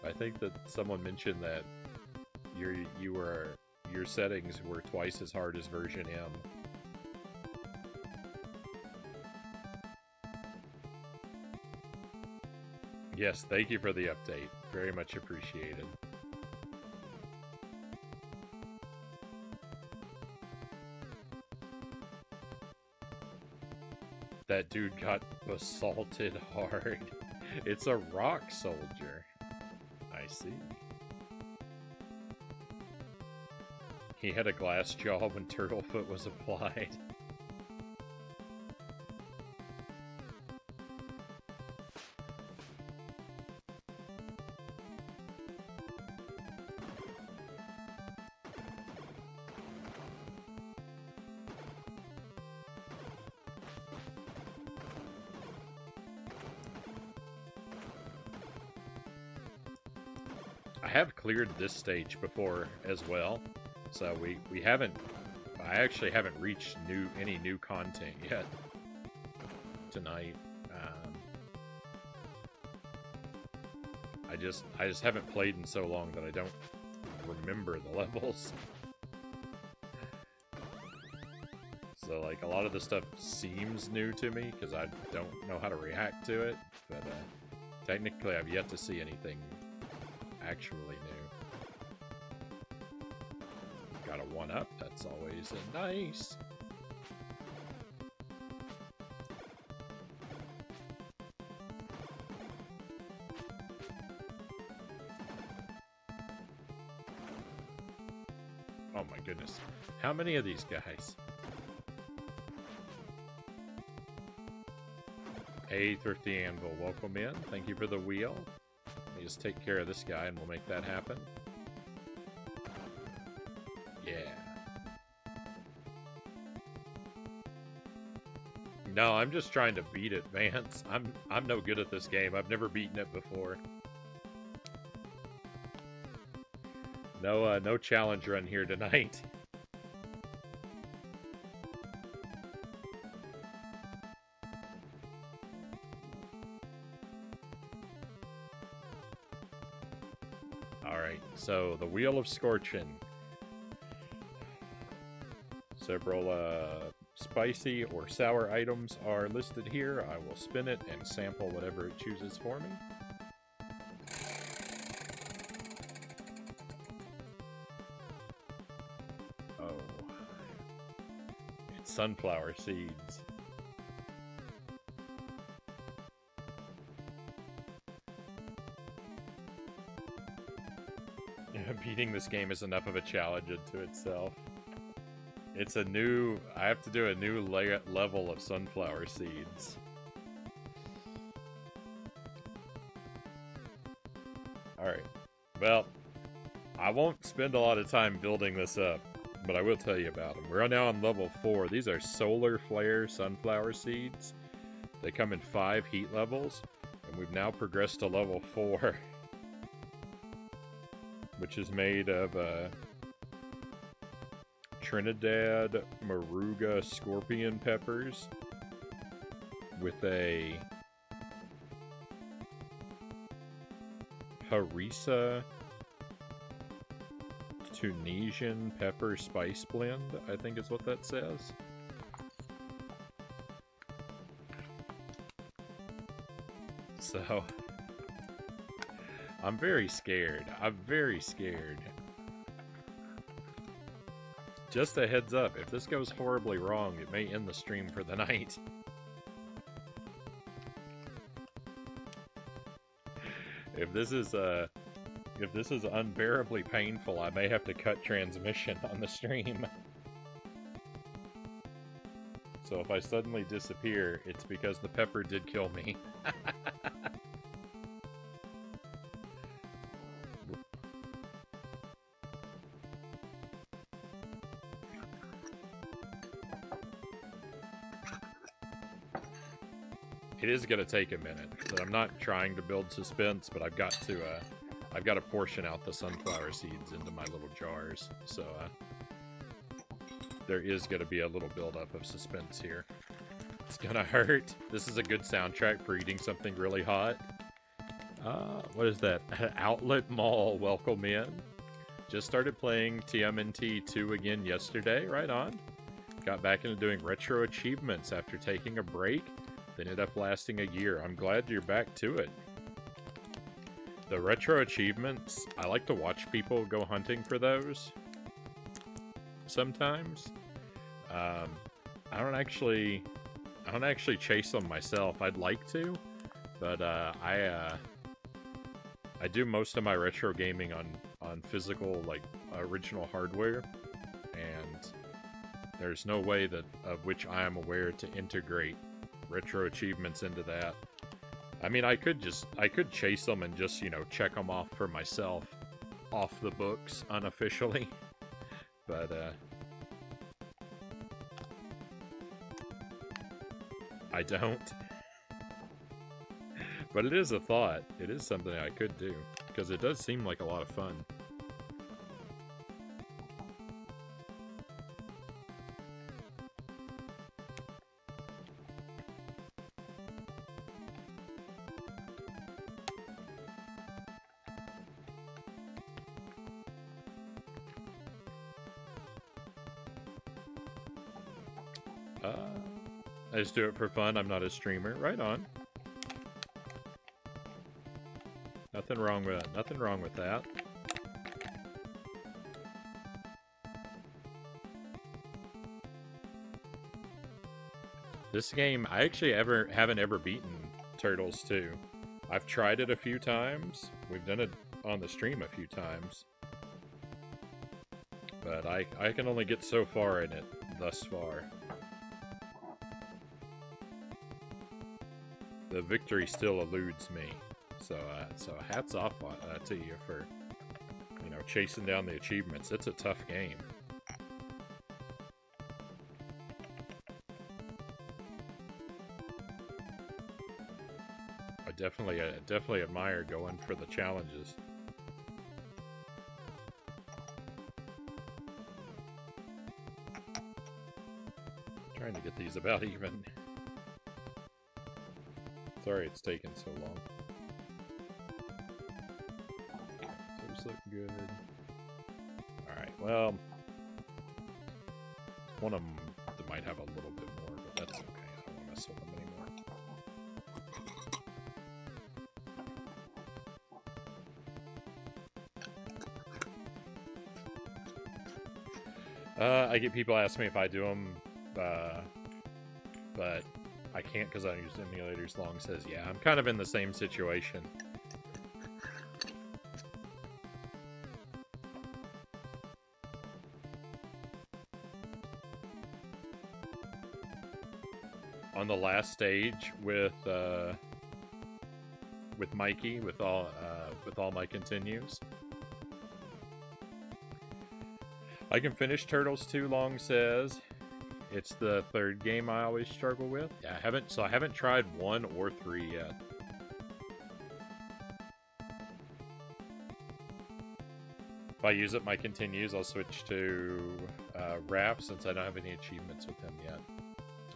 I think that someone mentioned that your settings were twice as hard as version M. Yes, thank you for the update. Very much appreciated. That dude got basalted hard. It's a rock soldier. I see. He had a glass jaw when Turtlefoot was applied. I have cleared this stage before as well, so we haven't. I actually haven't reached any new content yet tonight. I just haven't played in so long that I don't remember the levels. So, like, a lot of the stuff seems new to me, because I don't know how to react to it, but, technically I've yet to see anything actually new. Got a 1-up, that's always nice. Oh my goodness. How many of these guys? Hey, Thrifty Anvil, welcome in. Thank you for the wheel. Let me just take care of this guy and we'll make that happen. Yeah. No, I'm just trying to beat it, Vance. I'm no good at this game. I've never beaten it before. No challenge run here tonight. Alright, so the Wheel of Scorchin. Several spicy or sour items are listed here. I will spin it and sample whatever it chooses for me. Oh. It's sunflower seeds. Beating this game is enough of a challenge unto itself. It's a new... I have to do a new level of sunflower seeds. Alright. Well, I won't spend a lot of time building this up, but I will tell you about them. We're now on level 4. These are solar flare sunflower seeds. They come in 5 heat levels, and we've now progressed to level 4. Which is made of Trinidad Moruga scorpion peppers with a harissa Tunisian pepper spice blend, I think is what that says. So... I'm very scared. I'm very scared. Just a heads up, if this goes horribly wrong, it may end the stream for the night. If this is unbearably painful, I may have to cut transmission on the stream. So if I suddenly disappear, it's because the pepper did kill me. It is going to take a minute, but I'm not trying to build suspense, but I've got to portion out the sunflower seeds into my little jars, so there is going to be a little buildup of suspense here. It's going to hurt. This is a good soundtrack for eating something really hot. What is that? Outlet Mall, welcome in. Just started playing TMNT 2 again yesterday, right on. Got back into doing retro achievements after taking a break. They ended up lasting a year. I'm glad you're back to it. The retro achievements, I like to watch people go hunting for those. Sometimes. I don't actually chase them myself. I'd like to, but I do most of my retro gaming on physical, like, original hardware, and there's no way that of which I am aware to integrate retro achievements into that. I mean, I could chase them and just, you know, check them off for myself off the books unofficially, but I don't. But it is a thought. It is something I could do, because it does seem like a lot of fun. I just do it for fun. I'm not a streamer. Right on. Nothing wrong with that. Nothing wrong with that. This game, I actually haven't ever beaten Turtles 2. I've tried it a few times. We've done it on the stream a few times. But I can only get so far in it thus far. The victory still eludes me. So hats off to you for, you know, chasing down the achievements. It's a tough game. I definitely admire going for the challenges. Trying to get these about even. Sorry it's taken so long. Those look good. Alright, well, one of them that might have a little bit more, but that's okay. I don't want to mess with them anymore. I get people ask me if I do them, but I can't because I use emulators. Long says, yeah, I'm kind of in the same situation. On the last stage with Mikey, with all my continues, I can finish Turtles 2. Long says it's the third game I always struggle with. Yeah, I haven't tried 1 or 3 yet. If I use up my continues, I'll switch to Raph since I don't have any achievements with him yet.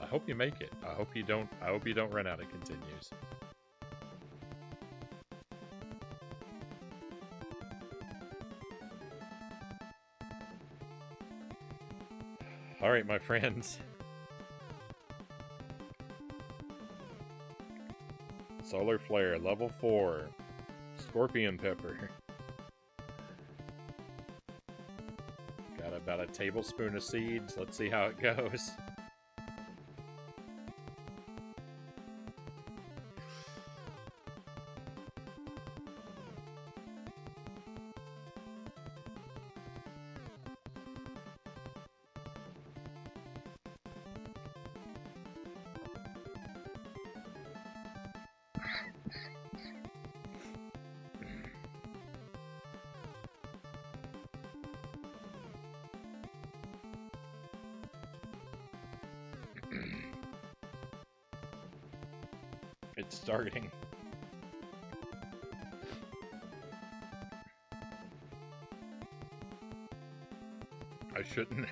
I hope you make it. I hope you don't run out of continues. All right, my friends. Solar Flare, level 4. Scorpion Pepper. Got about a tablespoon of seeds. Let's see how it goes. It's starting. I shouldn't.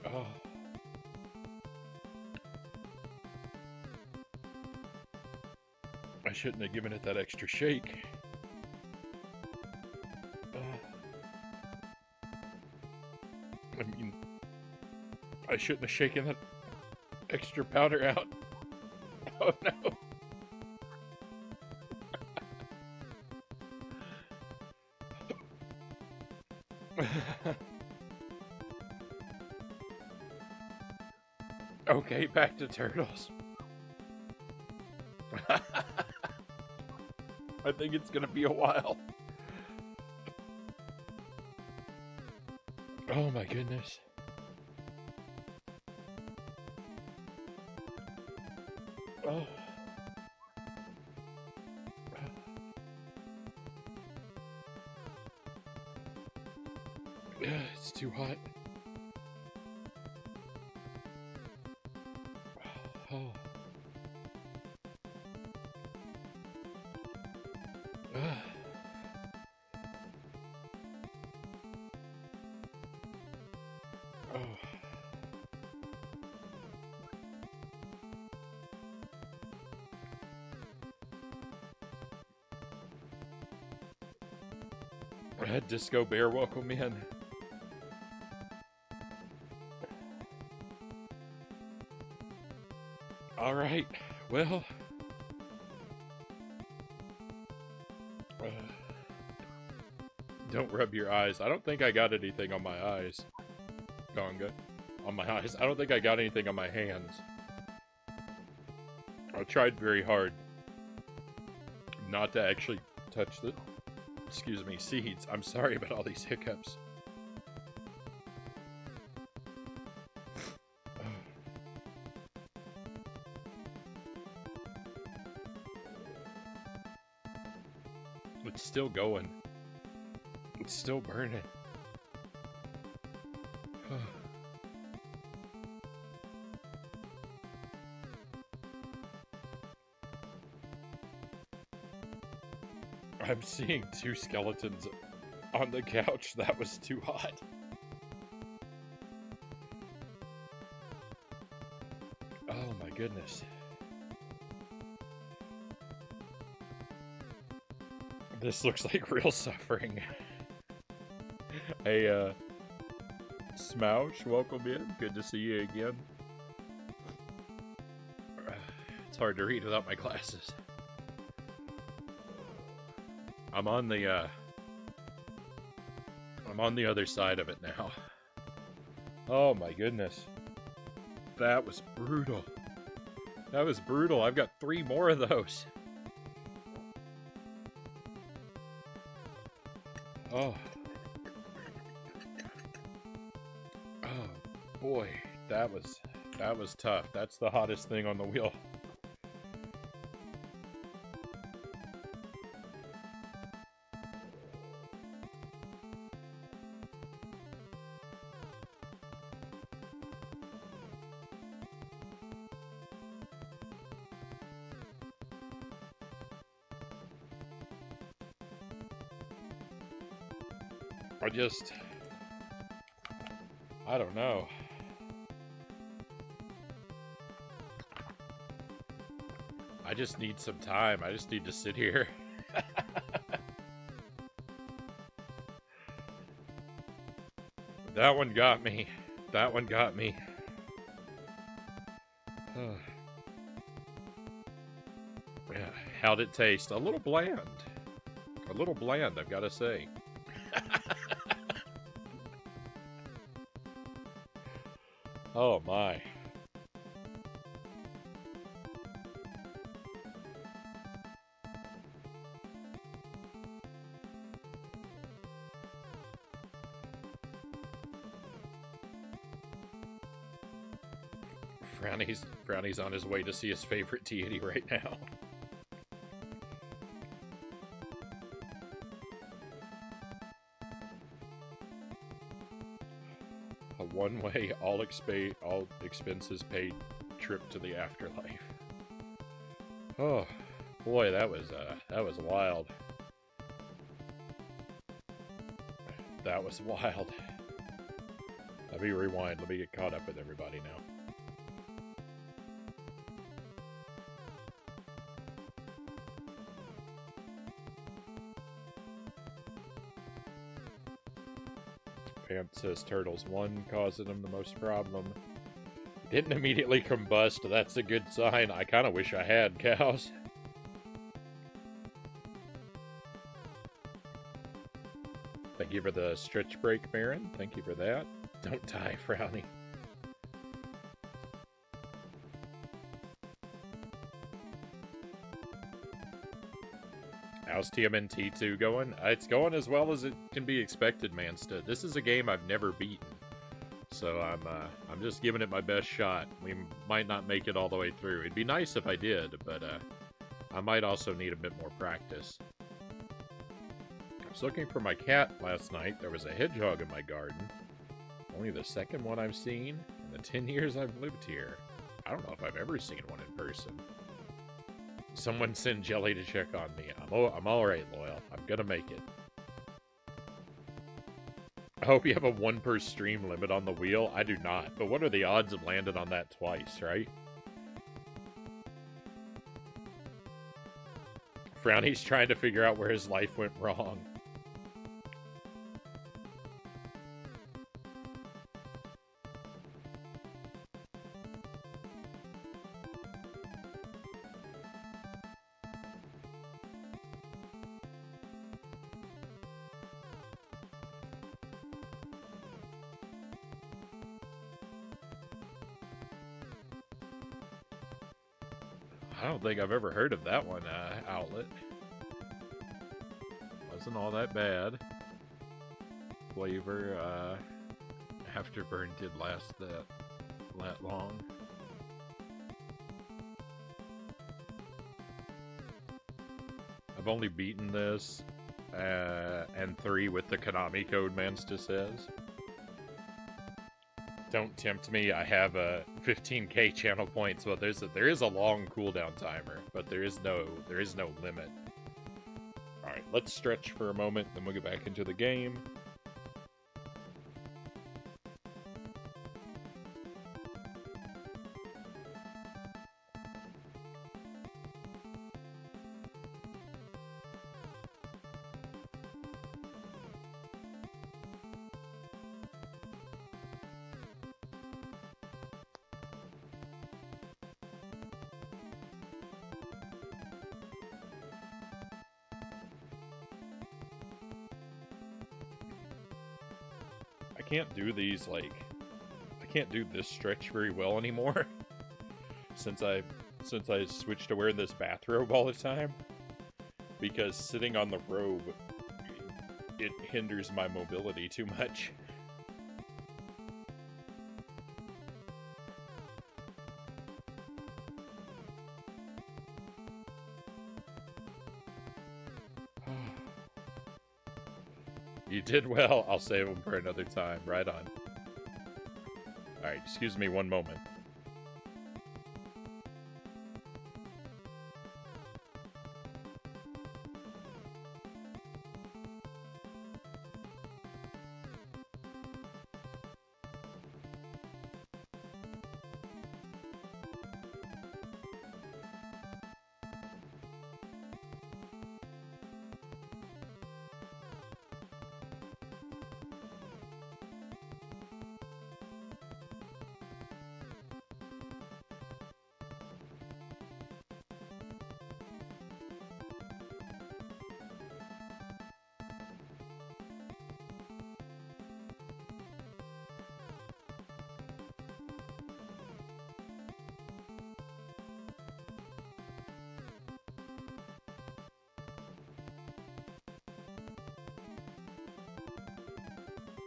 Oh. I shouldn't have given it that extra shake. I mean, I shouldn't have shaken that extra powder out. Oh no. Okay, back to Turtles. I think it's gonna be a while. Oh my goodness. Oh. It's too hot. Oh. Oh. Disco Bear, welcome in. Alright, well... don't rub your eyes. I don't think I got anything on my eyes. Gonga. On my eyes. I don't think I got anything on my hands. I tried very hard not to actually touch the... excuse me, seeds. I'm sorry about all these hiccups. It's still going. It's still burning. I'm seeing 2 skeletons on the couch. That was too hot. Oh my goodness. This looks like real suffering. Hey, Smouch, welcome in. Good to see you again. It's hard to read without my glasses. I'm on the other side of it now. Oh my goodness. That was brutal. That was brutal. I've got 3 more of those. Oh. Oh boy, that was tough. That's the hottest thing on the wheel. I don't know. I just need some time. I just need to sit here. That one got me. That one got me. Yeah, how'd it taste? A little bland. A little bland, I've got to say. Oh my. Frownie's on his way to see his favorite deity right now. A one-way, all expenses paid trip to the afterlife. Oh boy, that was wild. That was wild. Let me rewind. Let me get caught up with everybody now. Pants says Turtles 1 causing him the most problem. Didn't immediately combust. That's a good sign. I kind of wish I had cows. Thank you for the stretch break, Baron. Thank you for that. Don't die, Frownie. How's TMNT 2 going? It's going as well as it can be expected, Mansta. This is a game I've never beaten, so I'm just giving it my best shot. We might not make it all the way through. It'd be nice if I did, but I might also need a bit more practice. I was looking for my cat last night. There was a hedgehog in my garden. Only the second one I've seen in the 10 years I've lived here. I don't know if I've ever seen one in person. Someone send Jelly to check on me. I'm alright, Loyal. I'm gonna make it. I hope you have a 1 per stream limit on the wheel. I do not. But what are the odds of landing on that twice, right? Frownie's trying to figure out where his life went wrong. I don't think I've ever heard of that one, outlet. Wasn't all that bad. Flavor, Afterburn did last that long. I've only beaten this, and 3 with the Konami code, Mansta says. Don't tempt me. I have a 15k channel points, but there is a long cooldown timer, but there is no limit. All right, let's stretch for a moment, then we'll get back into the game. I can't do these, like, I can't do this stretch very well anymore since I switched to wearing this bathrobe all the time, because sitting on the robe, it hinders my mobility too much. You did well. I'll save them for another time. Right on. Alright, excuse me one moment.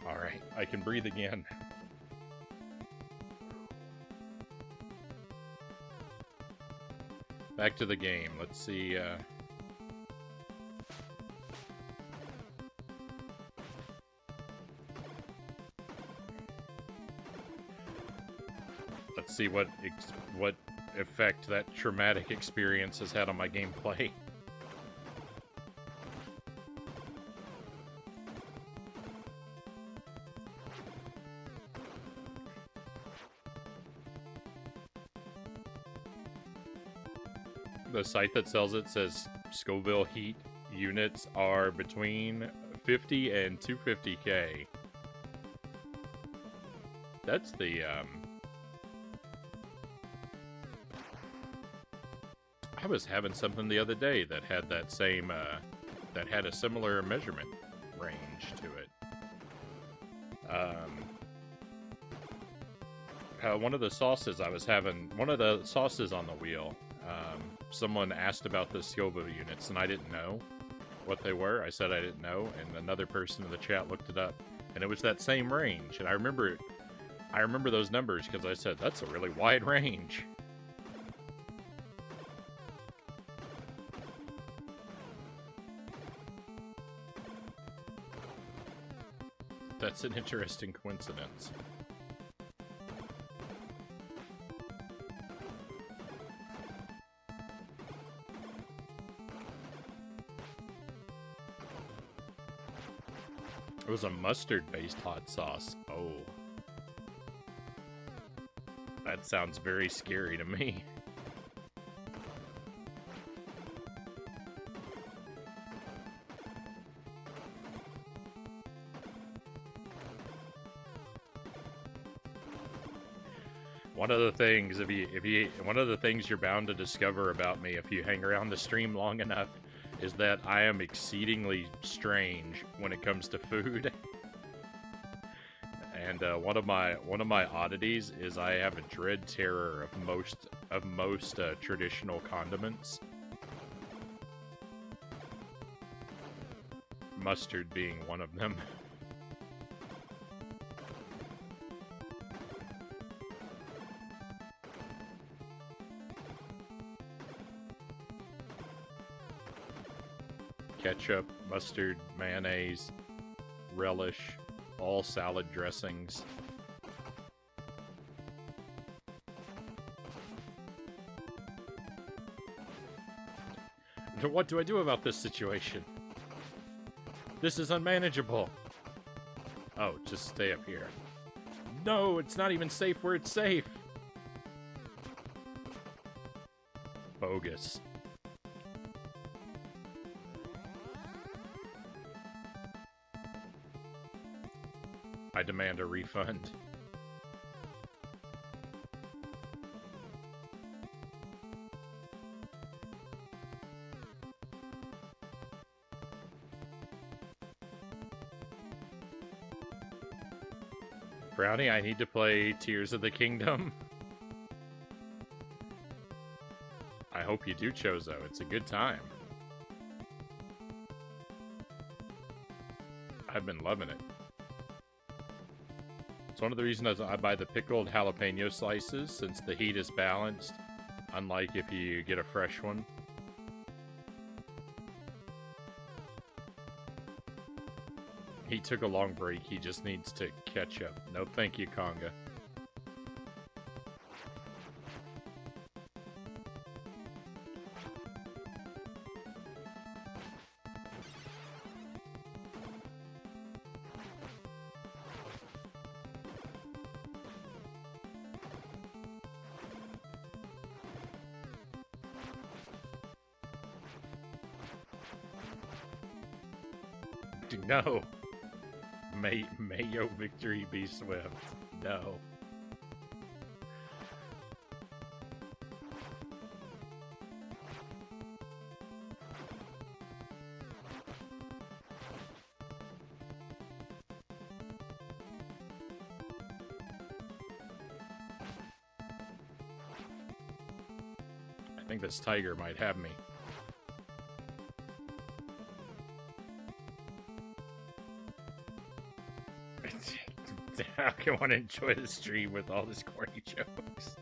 Alright, I can breathe again. Back to the game. Let's see, let's see what effect that traumatic experience has had on my gameplay. The site that sells it says Scoville heat units are between 50 and 250k. That's the, I was having something the other day that had that same, that had a similar measurement range to it. One of the sauces I was having, one of the sauces on the wheel, someone asked about the Scoville units, and I didn't know what they were. I said I didn't know, and another person in the chat looked it up, and it was that same range. And I remember those numbers because I said, that's a really wide range. That's an interesting coincidence. It was a mustard-based hot sauce. Oh. That sounds very scary to me. One of the things, one of the things you're bound to discover about me if you hang around the stream long enough is that I am exceedingly strange when it comes to food. And one of my oddities is I have a dread terror of most traditional condiments. Mustard being one of them. Ketchup, mustard, mayonnaise, relish, all salad dressings. What do I do about this situation? This is unmanageable. Oh, just stay up here. No, it's not even safe where it's safe. Bogus. I demand a refund. Frownie, I need to play Tears of the Kingdom. I hope you do, Chozo. It's a good time. I've been loving it. It's one of the reasons I buy the pickled jalapeno slices, since the heat is balanced, unlike if you get a fresh one. He took a long break, he just needs to catch up. No thank you, Conga. No. May your victory be swift. No. I think this tiger might have me. How can one enjoy the stream with all these corny jokes?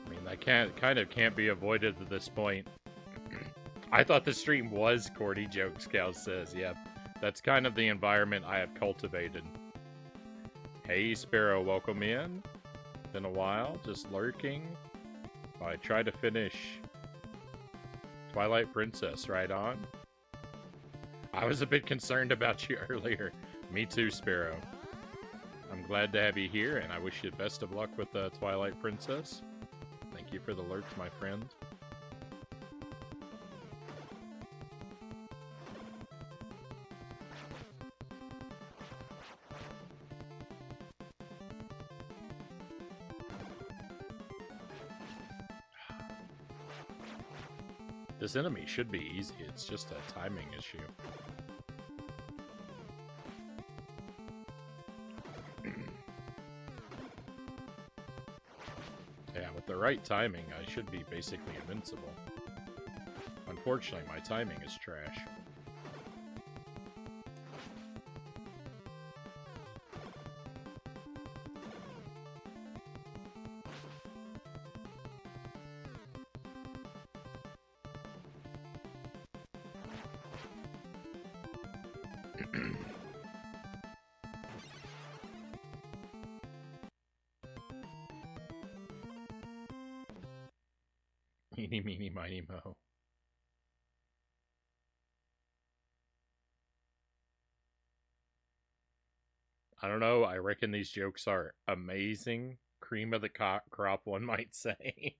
I mean, that can't be avoided at this point. I thought the stream was corny jokes, Cal says. Yeah, that's kind of the environment I have cultivated. Hey, Sparrow, welcome in. Been a while, just lurking. I tried to finish Twilight Princess, right on. I was a bit concerned about you earlier. Me too, Sparrow. I'm glad to have you here, and I wish you the best of luck with Twilight Princess. Thank you for the lurk, my friend. This enemy should be easy, it's just a timing issue. Yeah, with the right timing, I should be basically invincible. Unfortunately, my timing is trash. Eeny, meeny, miny, mo. I don't know, I reckon these jokes are amazing. Cream of the crop, one might say.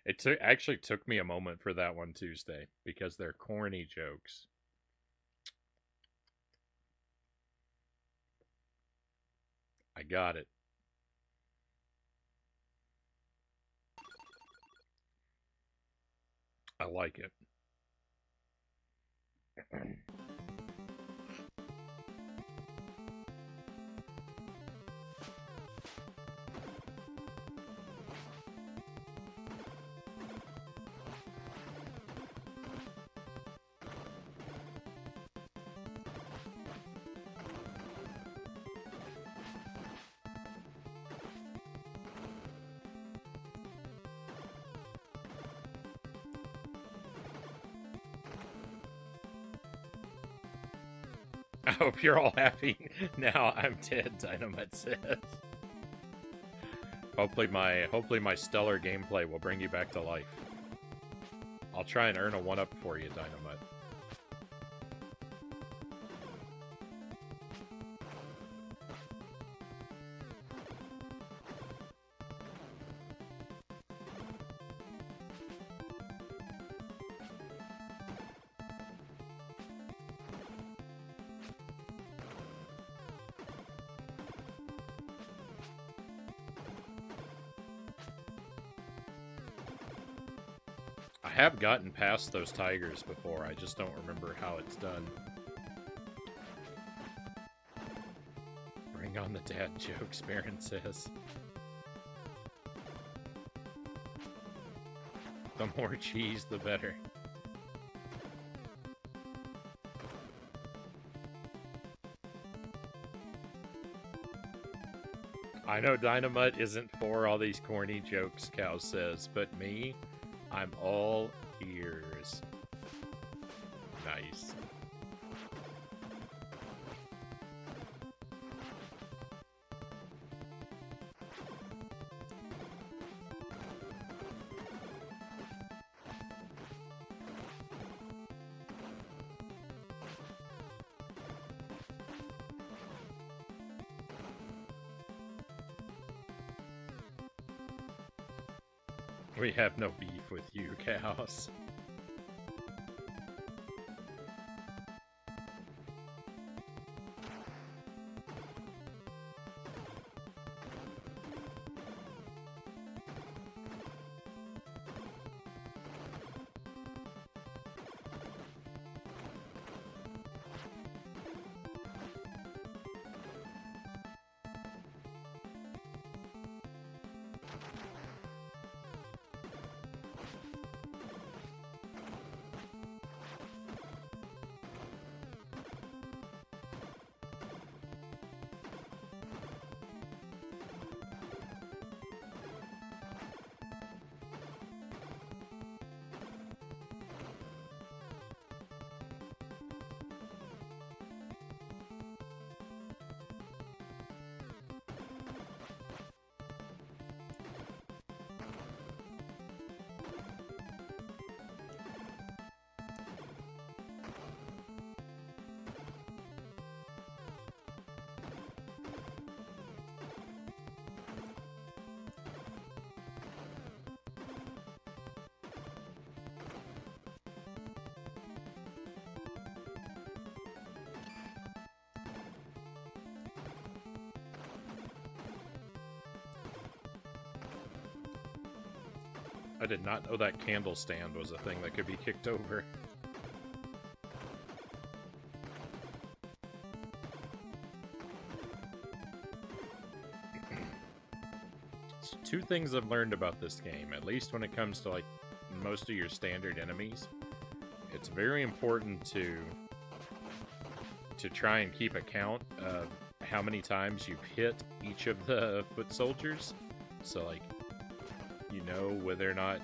It actually took me a moment for that one, Tuesday, because they're corny jokes. I got it. I like it. I hope you're all happy. Now I'm dead, Dynamite says. Hopefully my stellar gameplay will bring you back to life. I'll try and earn a 1-up for you, Dynamite. I have gotten past those tigers before, I just don't remember how it's done. Bring on the dad jokes, Baron says. The more cheese, the better. I know Dynamite isn't for all these corny jokes, Cow says, but me, I'm all ears. Nice. We have no beef with you, Chaos. I did not know that candle stand was a thing that could be kicked over. So two things I've learned about this game, at least when it comes to like most of your standard enemies. It's very important to try and keep a count of how many times you've hit each of the foot soldiers. So like, you know whether or not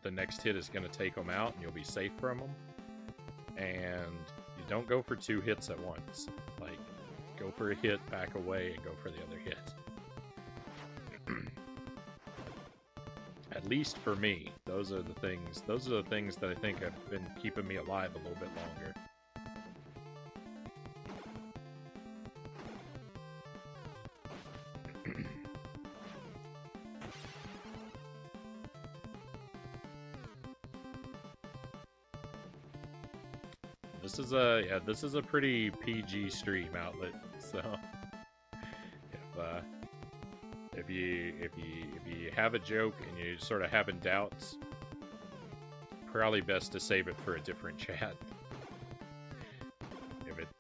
the next hit is going to take them out and you'll be safe from them. And you don't go for 2 hits at once. Like, go for a hit, back away, and go for the other hit. At least for me, those are the things that I think have been keeping me alive a little bit longer. This is a pretty PG stream outlet, so if you have a joke and you're sort of having doubts, probably best to save it for a different chat.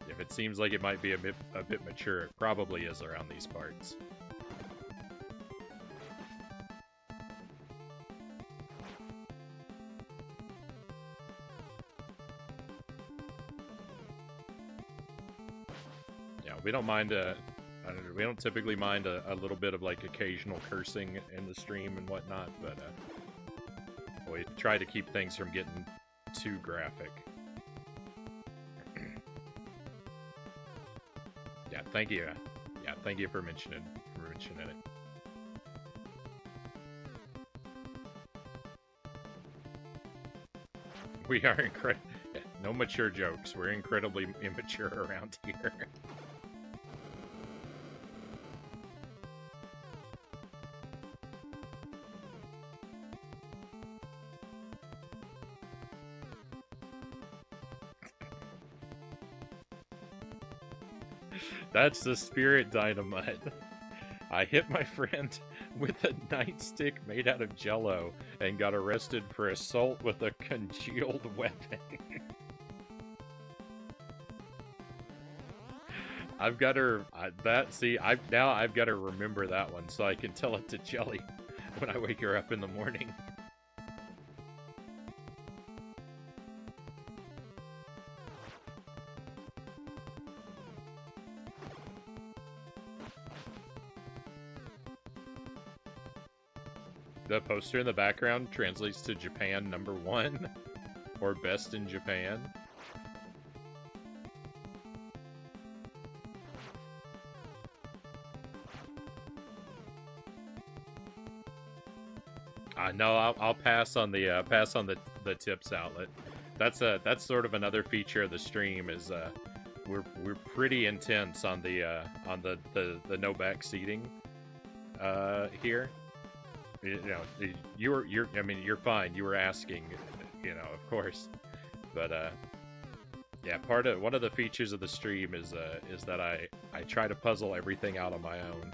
If it seems like it might be a bit mature, it probably is around these parts. Yeah, we don't mind we don't typically mind a little bit of like occasional cursing in the stream and whatnot, but we try to keep things from getting too graphic. Yeah, thank you. Yeah, thank you for mentioning it. We are no mature jokes. We're incredibly immature around here. That's the spirit, Dynamite. I hit my friend with a nightstick made out of Jell-O and got arrested for assault with a congealed weapon. I've got to I've got to remember that one so I can tell it to Jelly when I wake her up in the morning. The poster in the background translates to Japan #1 or best in Japan. No, I'll pass on the tips outlet. That's sort of another feature of the stream is we're pretty intense on the no back seating here. You know, you're fine. You were asking, of course, but yeah, one of the features of the stream is that I try to puzzle everything out on my own.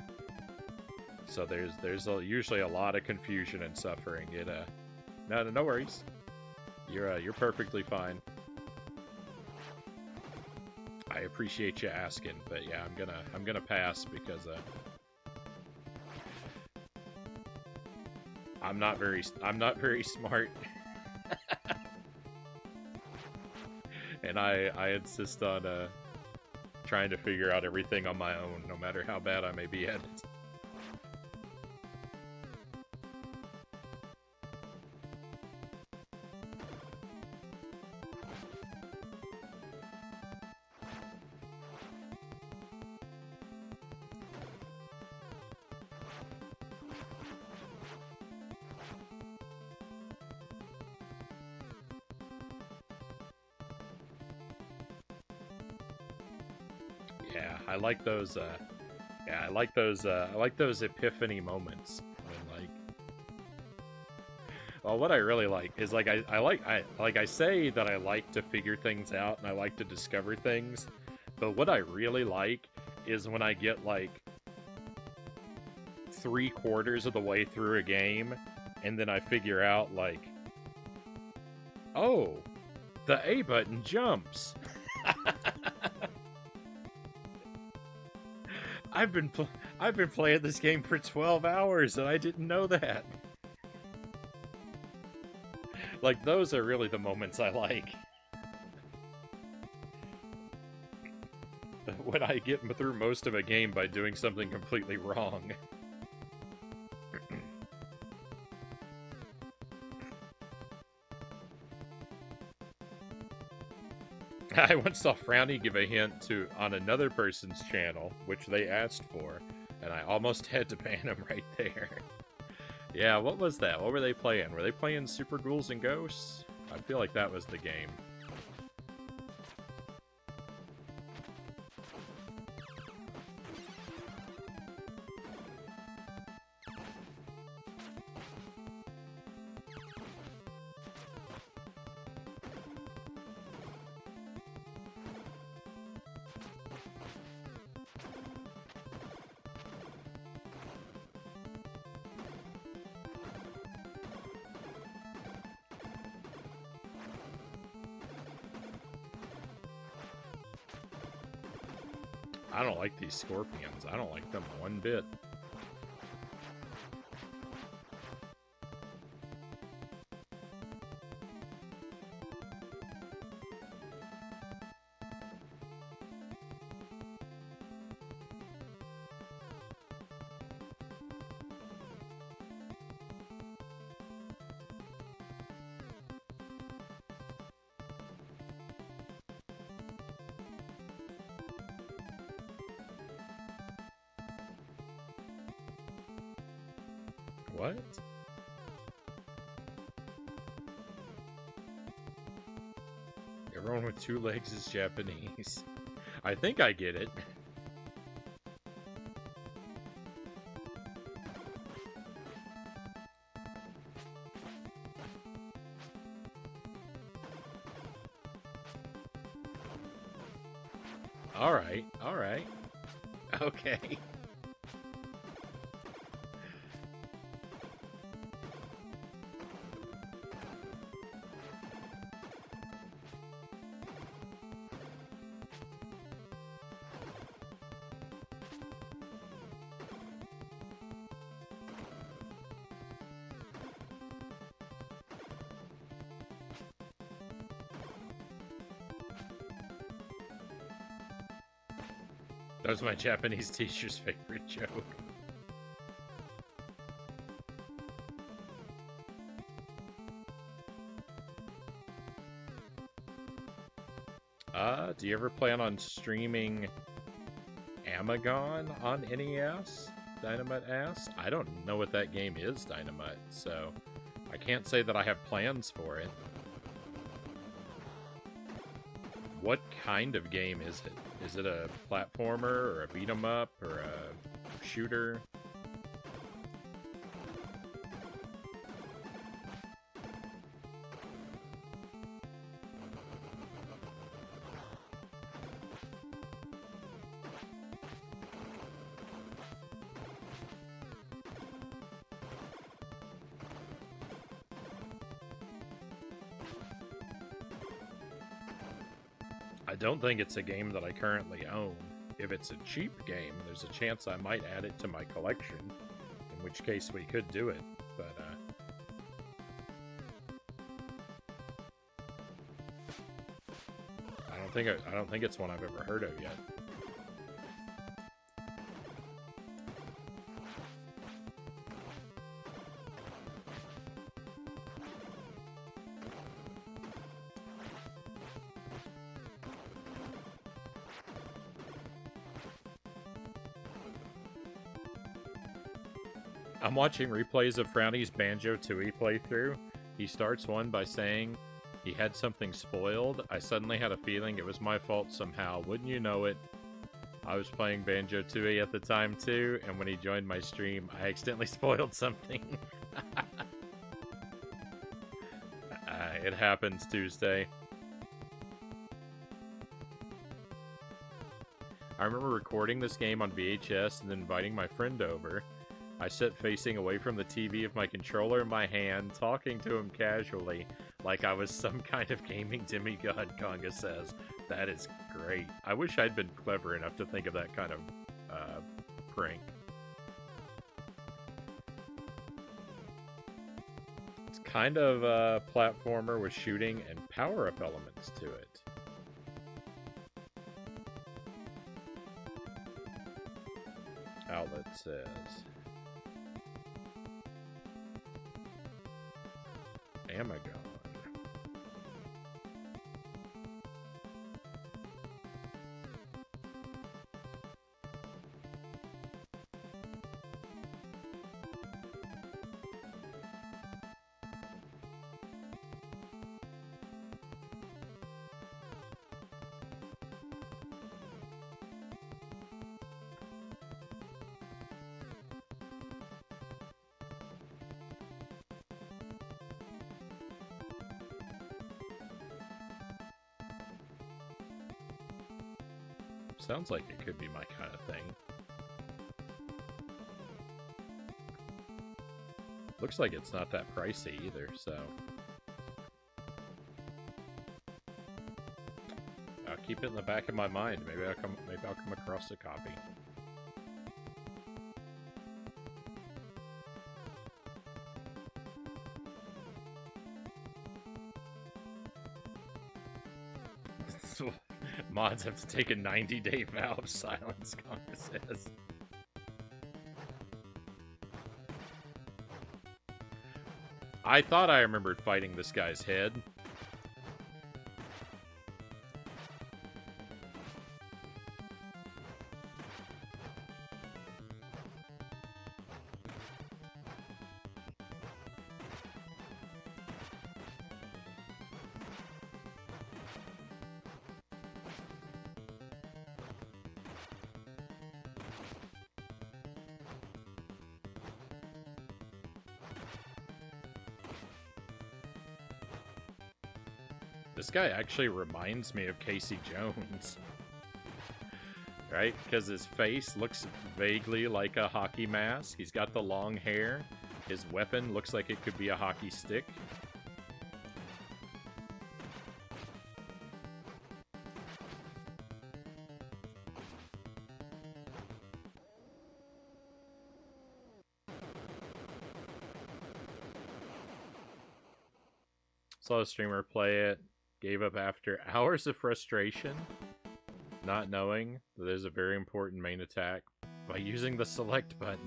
So there's usually a lot of confusion and suffering. No worries. You're perfectly fine. I appreciate you asking, but yeah, I'm gonna pass because I'm not very smart. And I insist on trying to figure out everything on my own, no matter how bad I may be at it. Yeah, I like those. I like those epiphany moments. When, well, what I really like is I say that I like to figure things out and I like to discover things, but what I really like is when I get like 3/4 of the way through a game, and then I figure out like, oh, the A button jumps. I've been playing this game for 12 hours and I didn't know that. Like, those are really the moments I like. When I get through most of a game by doing something completely wrong. I once saw Frownie give a hint on another person's channel, which they asked for, and I almost had to ban him right there. Yeah, what was that? What were they playing? Were they playing Super Ghouls and Ghosts? I feel like that was the game. I don't like these scorpions. I don't like them one bit. What? Everyone with 2 legs is Japanese. I think I get it. Alright, alright. Okay. That was my Japanese teacher's favorite joke. Do you ever plan on streaming Amagon on NES? Dynamite asks. I don't know what that game is, Dynamite, so I can't say that I have plans for it. What kind of game is it? Is it a platformer, or a beat-em-up, or a shooter? I don't think it's a game that I currently own. If it's a cheap game, there's a chance I might add it to my collection, in which case we could do it, but I don't think it's one I've ever heard of yet. I'm watching replays of Frownie's Banjo-Tooie playthrough. He starts one by saying he had something spoiled. I suddenly had a feeling it was my fault somehow. Wouldn't you know it? I was playing Banjo-Tooie at the time too, and when he joined my stream, I accidentally spoiled something. It happens, Tuesday. I remember recording this game on VHS and then inviting my friend over. I sat facing away from the TV with my controller in my hand, talking to him casually, like I was some kind of gaming demigod, Conga says. That is great. I wish I'd been clever enough to think of that kind of prank. It's kind of a platformer with shooting and power-up elements to it. Outlet says... Amagon. Sounds like it could be my kind of thing. Looks like it's not that pricey either, so... I'll keep keep it in the back of my mind. Maybe I'll come across a copy. Mods have to take a 90-day vow of silence, Conga says. I thought I remembered fighting this guy's head. This guy actually reminds me of Casey Jones. Right? Because his face looks vaguely like a hockey mask. He's got the long hair. His weapon looks like it could be a hockey stick. Saw a streamer play it. Gave up after hours of frustration, not knowing that there's a very important main attack by using the select button.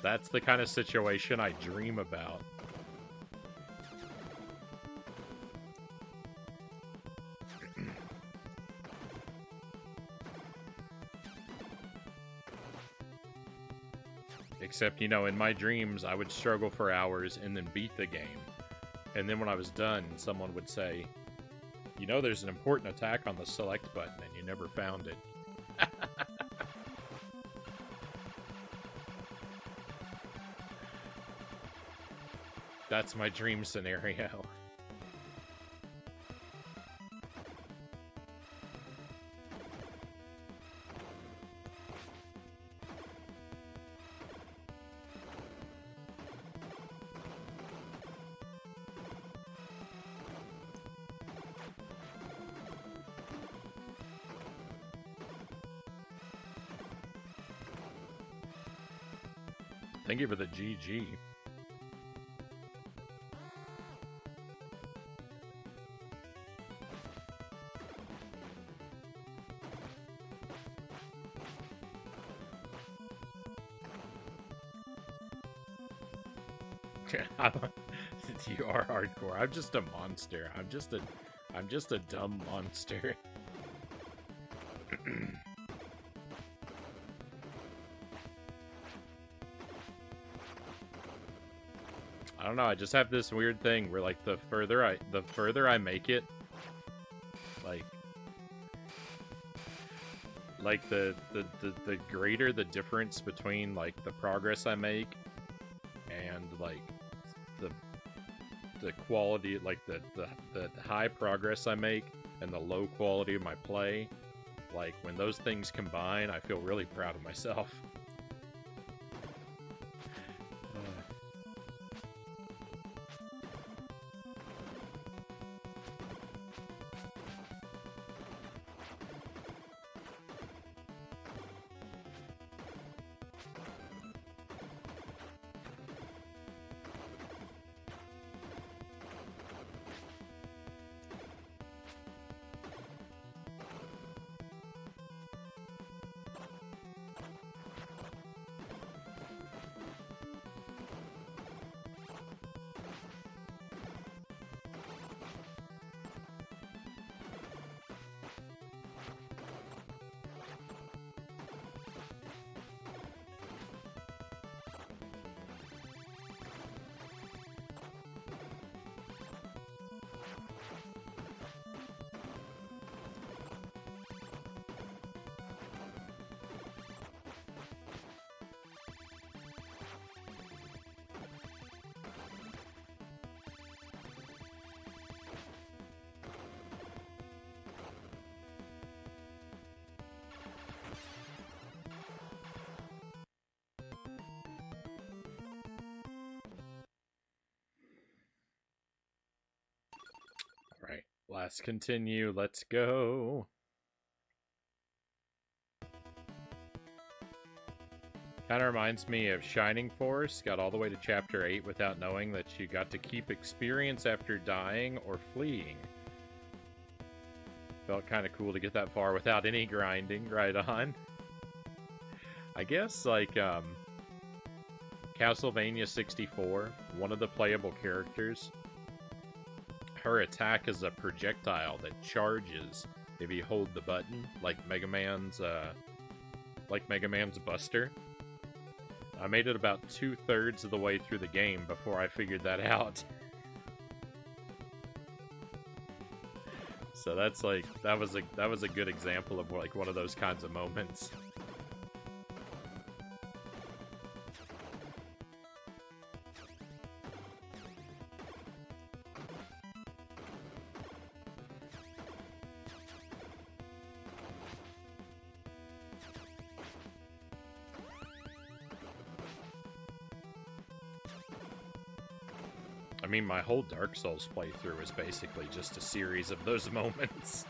That's the kind of situation I dream about. Except, you know, in my dreams, I would struggle for hours and then beat the game. And then when I was done, someone would say, you know, there's an important attack on the select button and you never found it. That's my dream scenario. Thank you for the GG. You are hardcore. I'm just a monster. I'm just a dumb monster. I don't know, I just have this weird thing where like the further I make it, like the greater the difference between like the progress I make and like the quality, like the high progress I make and the low quality of my play, like when those things combine, I feel really proud of myself. Let's continue. Let's go. Kind of reminds me of Shining Force. Got all the way to Chapter 8 without knowing that you got to keep experience after dying or fleeing. Felt kind of cool to get that far without any grinding. Right on. I guess, like, Castlevania 64, one of the playable characters, her attack is a projectile that charges if you hold the button, like Mega Man's Buster. I made it about 2/3 of the way through the game before I figured that out. So that's like, that was a good example of like one of those kinds of moments. I mean, my whole Dark Souls playthrough is basically just a series of those moments.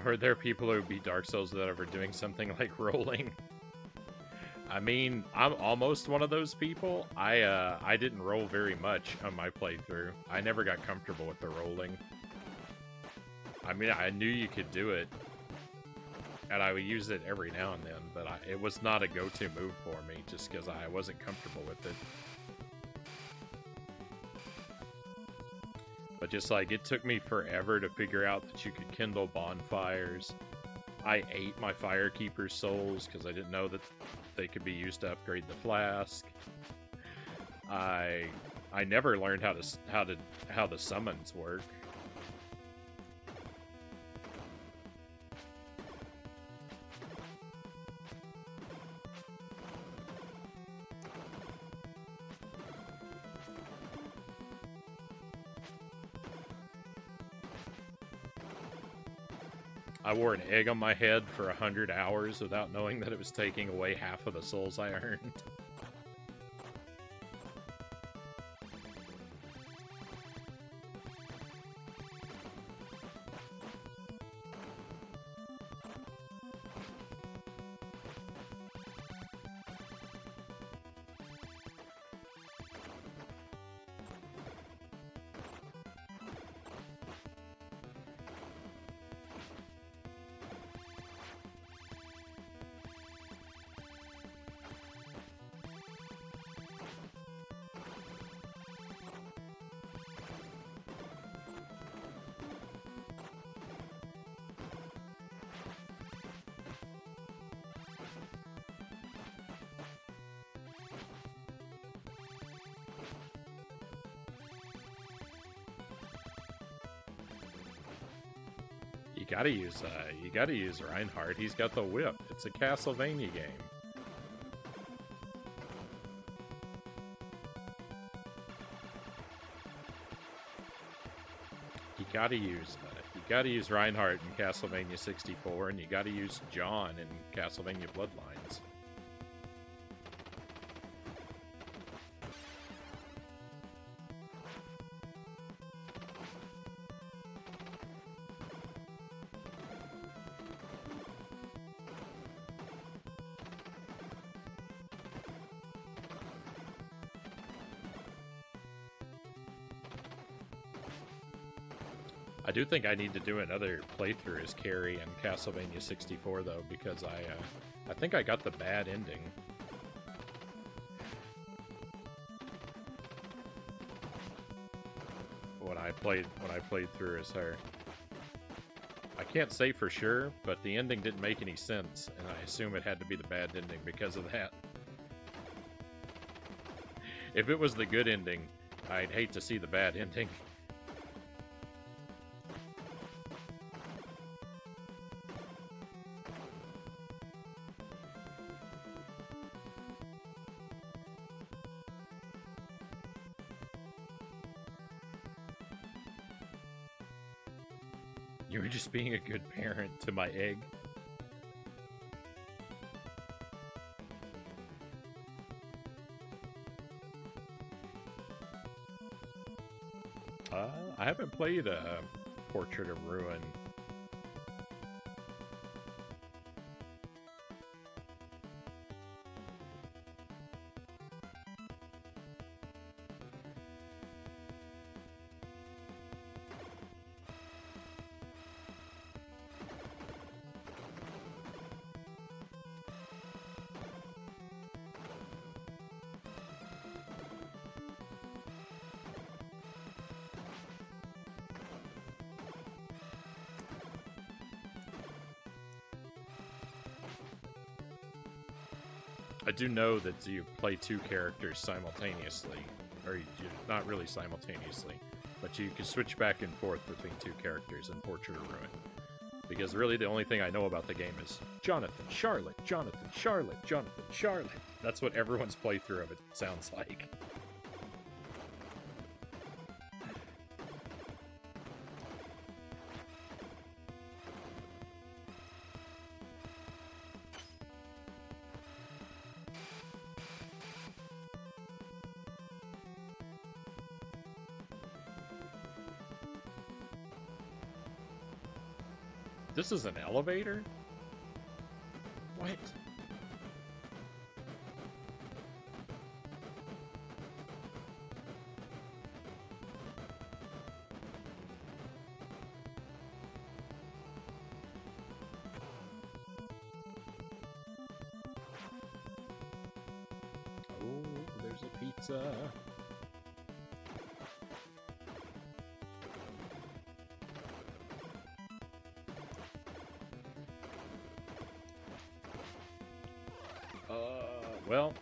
Or there are people who beat Dark Souls without ever doing something like rolling. I mean, I'm almost one of those people. I didn't roll very much on my playthrough. I never got comfortable with the rolling. I mean, I knew you could do it, and I would use it every now and then, but it was not a go-to move for me, just because I wasn't comfortable with it. But just like, it took me forever to figure out that you could kindle bonfires. I ate my Firekeeper's souls because I didn't know that they could be used to upgrade the flask. I never learned how the summons work. I wore an egg on my head for 100 hours without knowing that it was taking away half of the souls I earned. You gotta use Reinhardt. He's got the whip. It's a Castlevania game. You gotta use Reinhardt in Castlevania 64, and you gotta use John in Castlevania Bloodlines. I do think I need to do another playthrough as Carrie in Castlevania 64, though, because I think I got the bad ending. When I played through as her. I can't say for sure, but the ending didn't make any sense, and I assume it had to be the bad ending because of that. If it was the good ending, I'd hate to see the bad ending. You were just being a good parent to my egg. I haven't played Portrait of Ruin. I do know that you play two characters simultaneously, or not really simultaneously, but you can switch back and forth between two characters in Portrait of Ruin. Because really the only thing I know about the game is Jonathan, Charlotte, Jonathan, Charlotte, Jonathan, Charlotte. That's what everyone's playthrough of it sounds like. This is an elevator? What? Oh, there's a pizza. Well,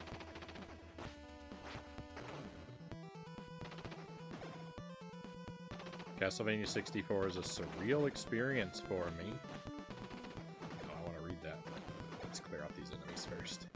Castlevania 64 is a surreal experience for me. Oh, I want to read that. Let's clear out these enemies first.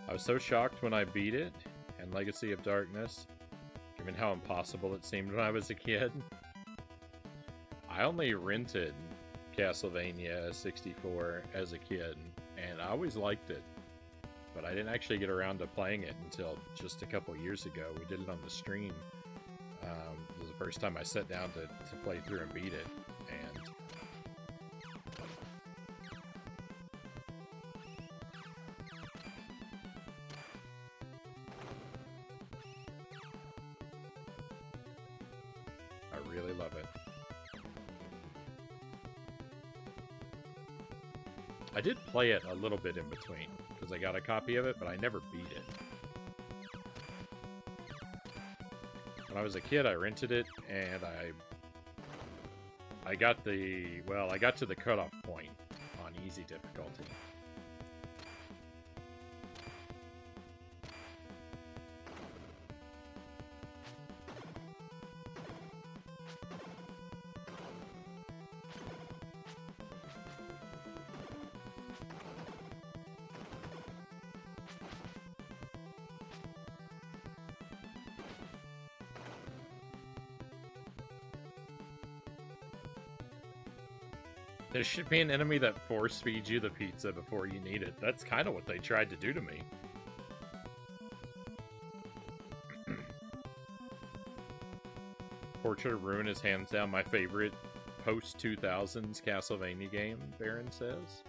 I was so shocked when I beat it, and Legacy of Darkness, given how impossible it seemed when I was a kid. I only rented Castlevania 64 as a kid, and I always liked it, but I didn't actually get around to playing it until just a couple years ago. We did it on the stream. It was the first time I sat down to play through and beat it, and I really love it. I did play it a little bit in between, because I got a copy of it, but I never beat it. When I was a kid, I rented it, and I got to the cutoff point on easy difficulty. There should be an enemy that force feeds you the pizza before you need it. That's kind of what they tried to do to me. Portrait of Ruin is hands down my favorite post-2000s Castlevania game, Baron says.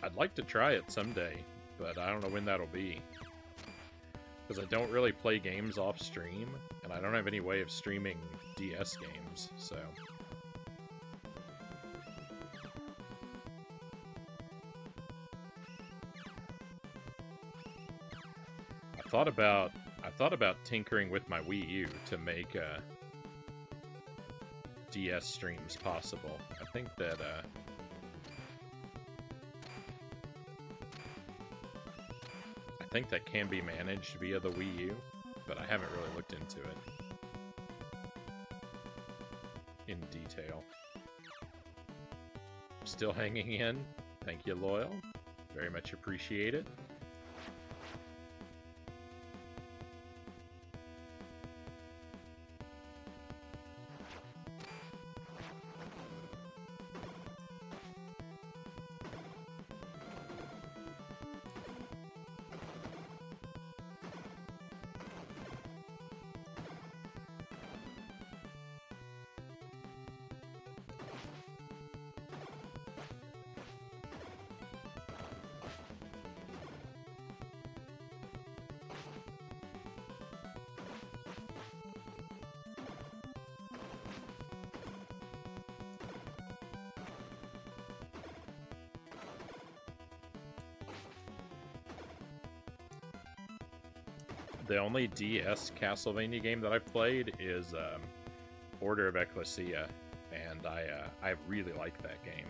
I'd like to try it someday. but I don't know when that'll be. Because I don't really play games off stream, and I don't have any way of streaming DS games, so... I thought about tinkering with my Wii U to make DS streams possible. I think that can be managed via the Wii U, but I haven't really looked into it in detail. Still hanging in. Thank you, Loyal. Very much appreciate it. The only DS Castlevania game that I've played is Order of Ecclesia, and I really like that game.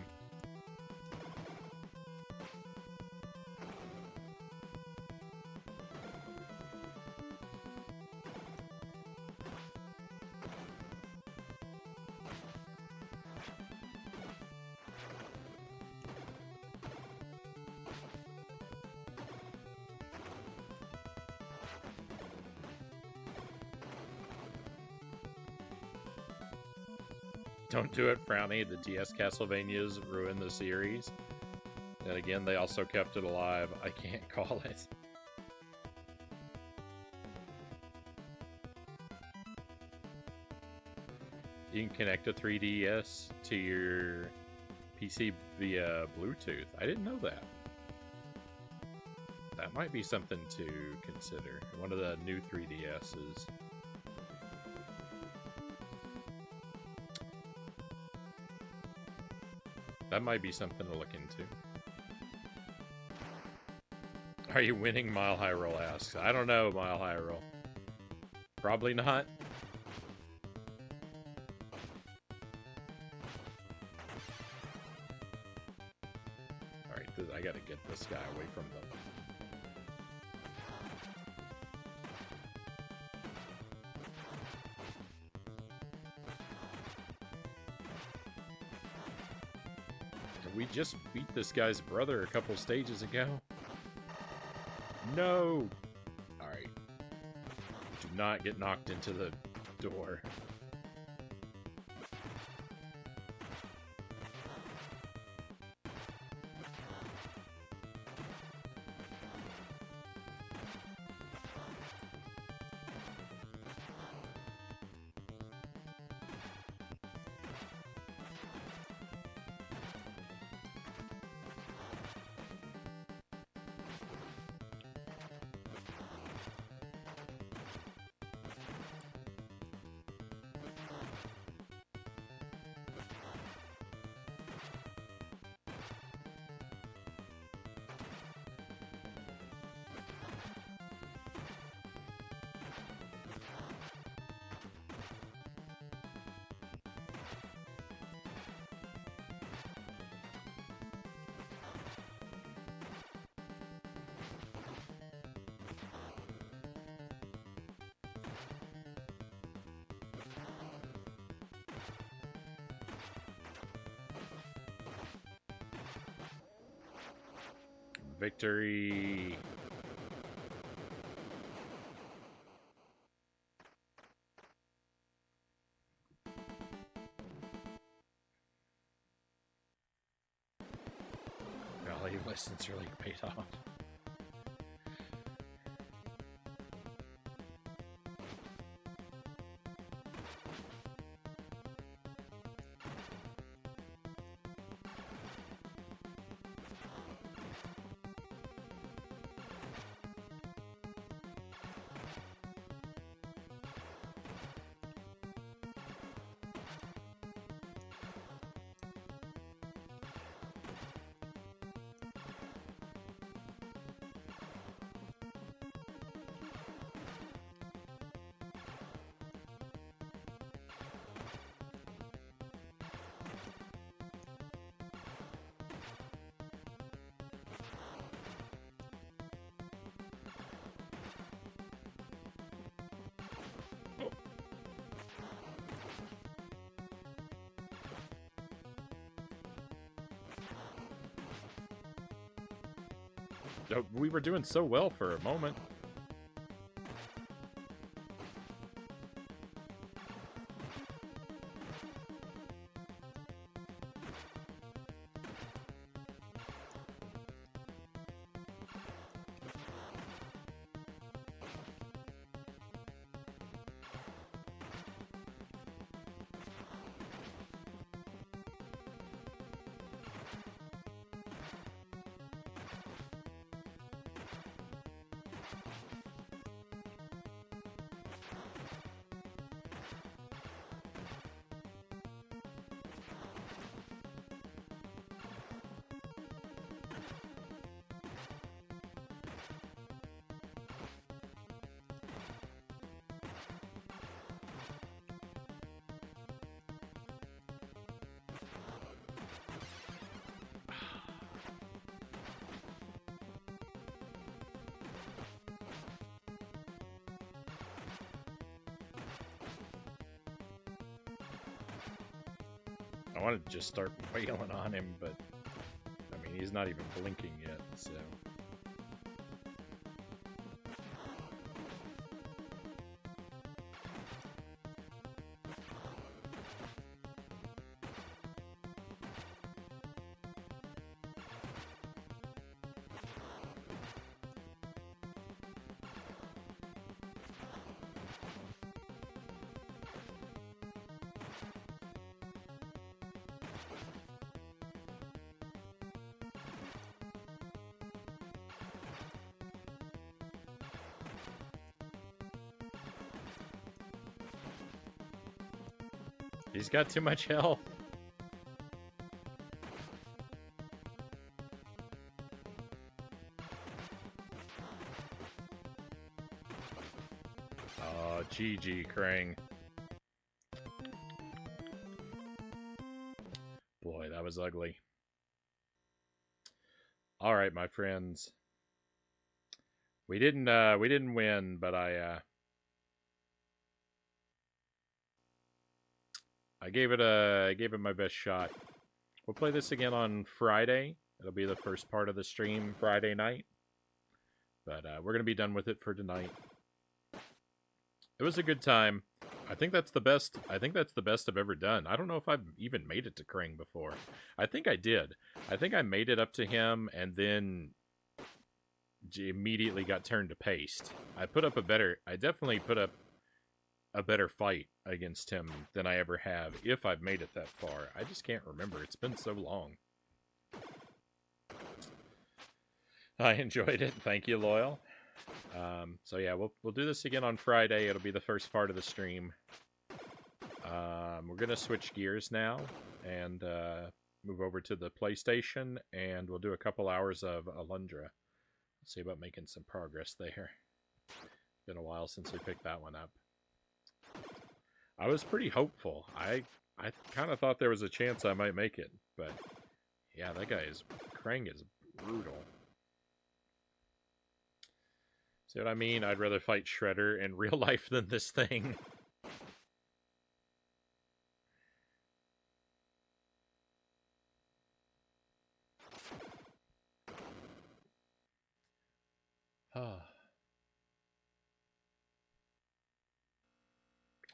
Don't do it, Frownie. The DS Castlevanias ruined the series. And again, they also kept it alive. I can't call it. You can connect a 3DS to your PC via Bluetooth. I didn't know that. That might be something to consider. One of the new 3DSs. That might be something to look into. Are you winning, Mile High Roll asks. I don't know, Mile High Roll. Probably not. Alright, I gotta get this guy away from them. We just beat this guy's brother a couple stages ago. No! Alright. Do not get knocked into the door. Victory. Golly, lessons really paid off. We were doing so well for a moment. I wanted to just start wailing on him, but I mean, he's not even blinking yet, so. He's got too much health. Oh, GG, Krang. Boy, that was ugly. All right, my friends. We didn't win, but I gave it my best shot. We'll play this again on Friday. It'll be the first part of the stream Friday night. But we're gonna be done with it for tonight. It was a good time. I think that's the best. I think that's the best I've ever done. I don't know if I've even made it to Krang before. I think I did. I think I made it up to him and then immediately got turned to paste. I definitely put up a better fight against him than I ever have, if I've made it that far. I just can't remember. It's been so long. I enjoyed it. Thank you, Loyal. So yeah, we'll do this again on Friday. It'll be the first part of the stream. We're gonna switch gears now and move over to the PlayStation, and we'll do a couple hours of Alundra. Let's see about making some progress there. Been a while since we picked that one up. I was pretty hopeful. I kind of thought there was a chance I might make it, but yeah, Krang is brutal. See what I mean? I'd rather fight Shredder in real life than this thing.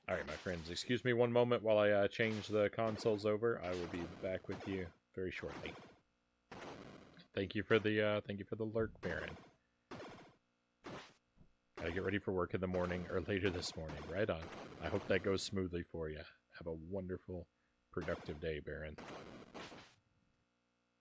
Alright, my friends, excuse me one moment while I change the consoles over. I will be back with you very shortly. Thank you for the lurk, Baron. Gotta get ready for work in the morning, or later this morning. Right on. I hope that goes smoothly for you. Have a wonderful, productive day, Baron.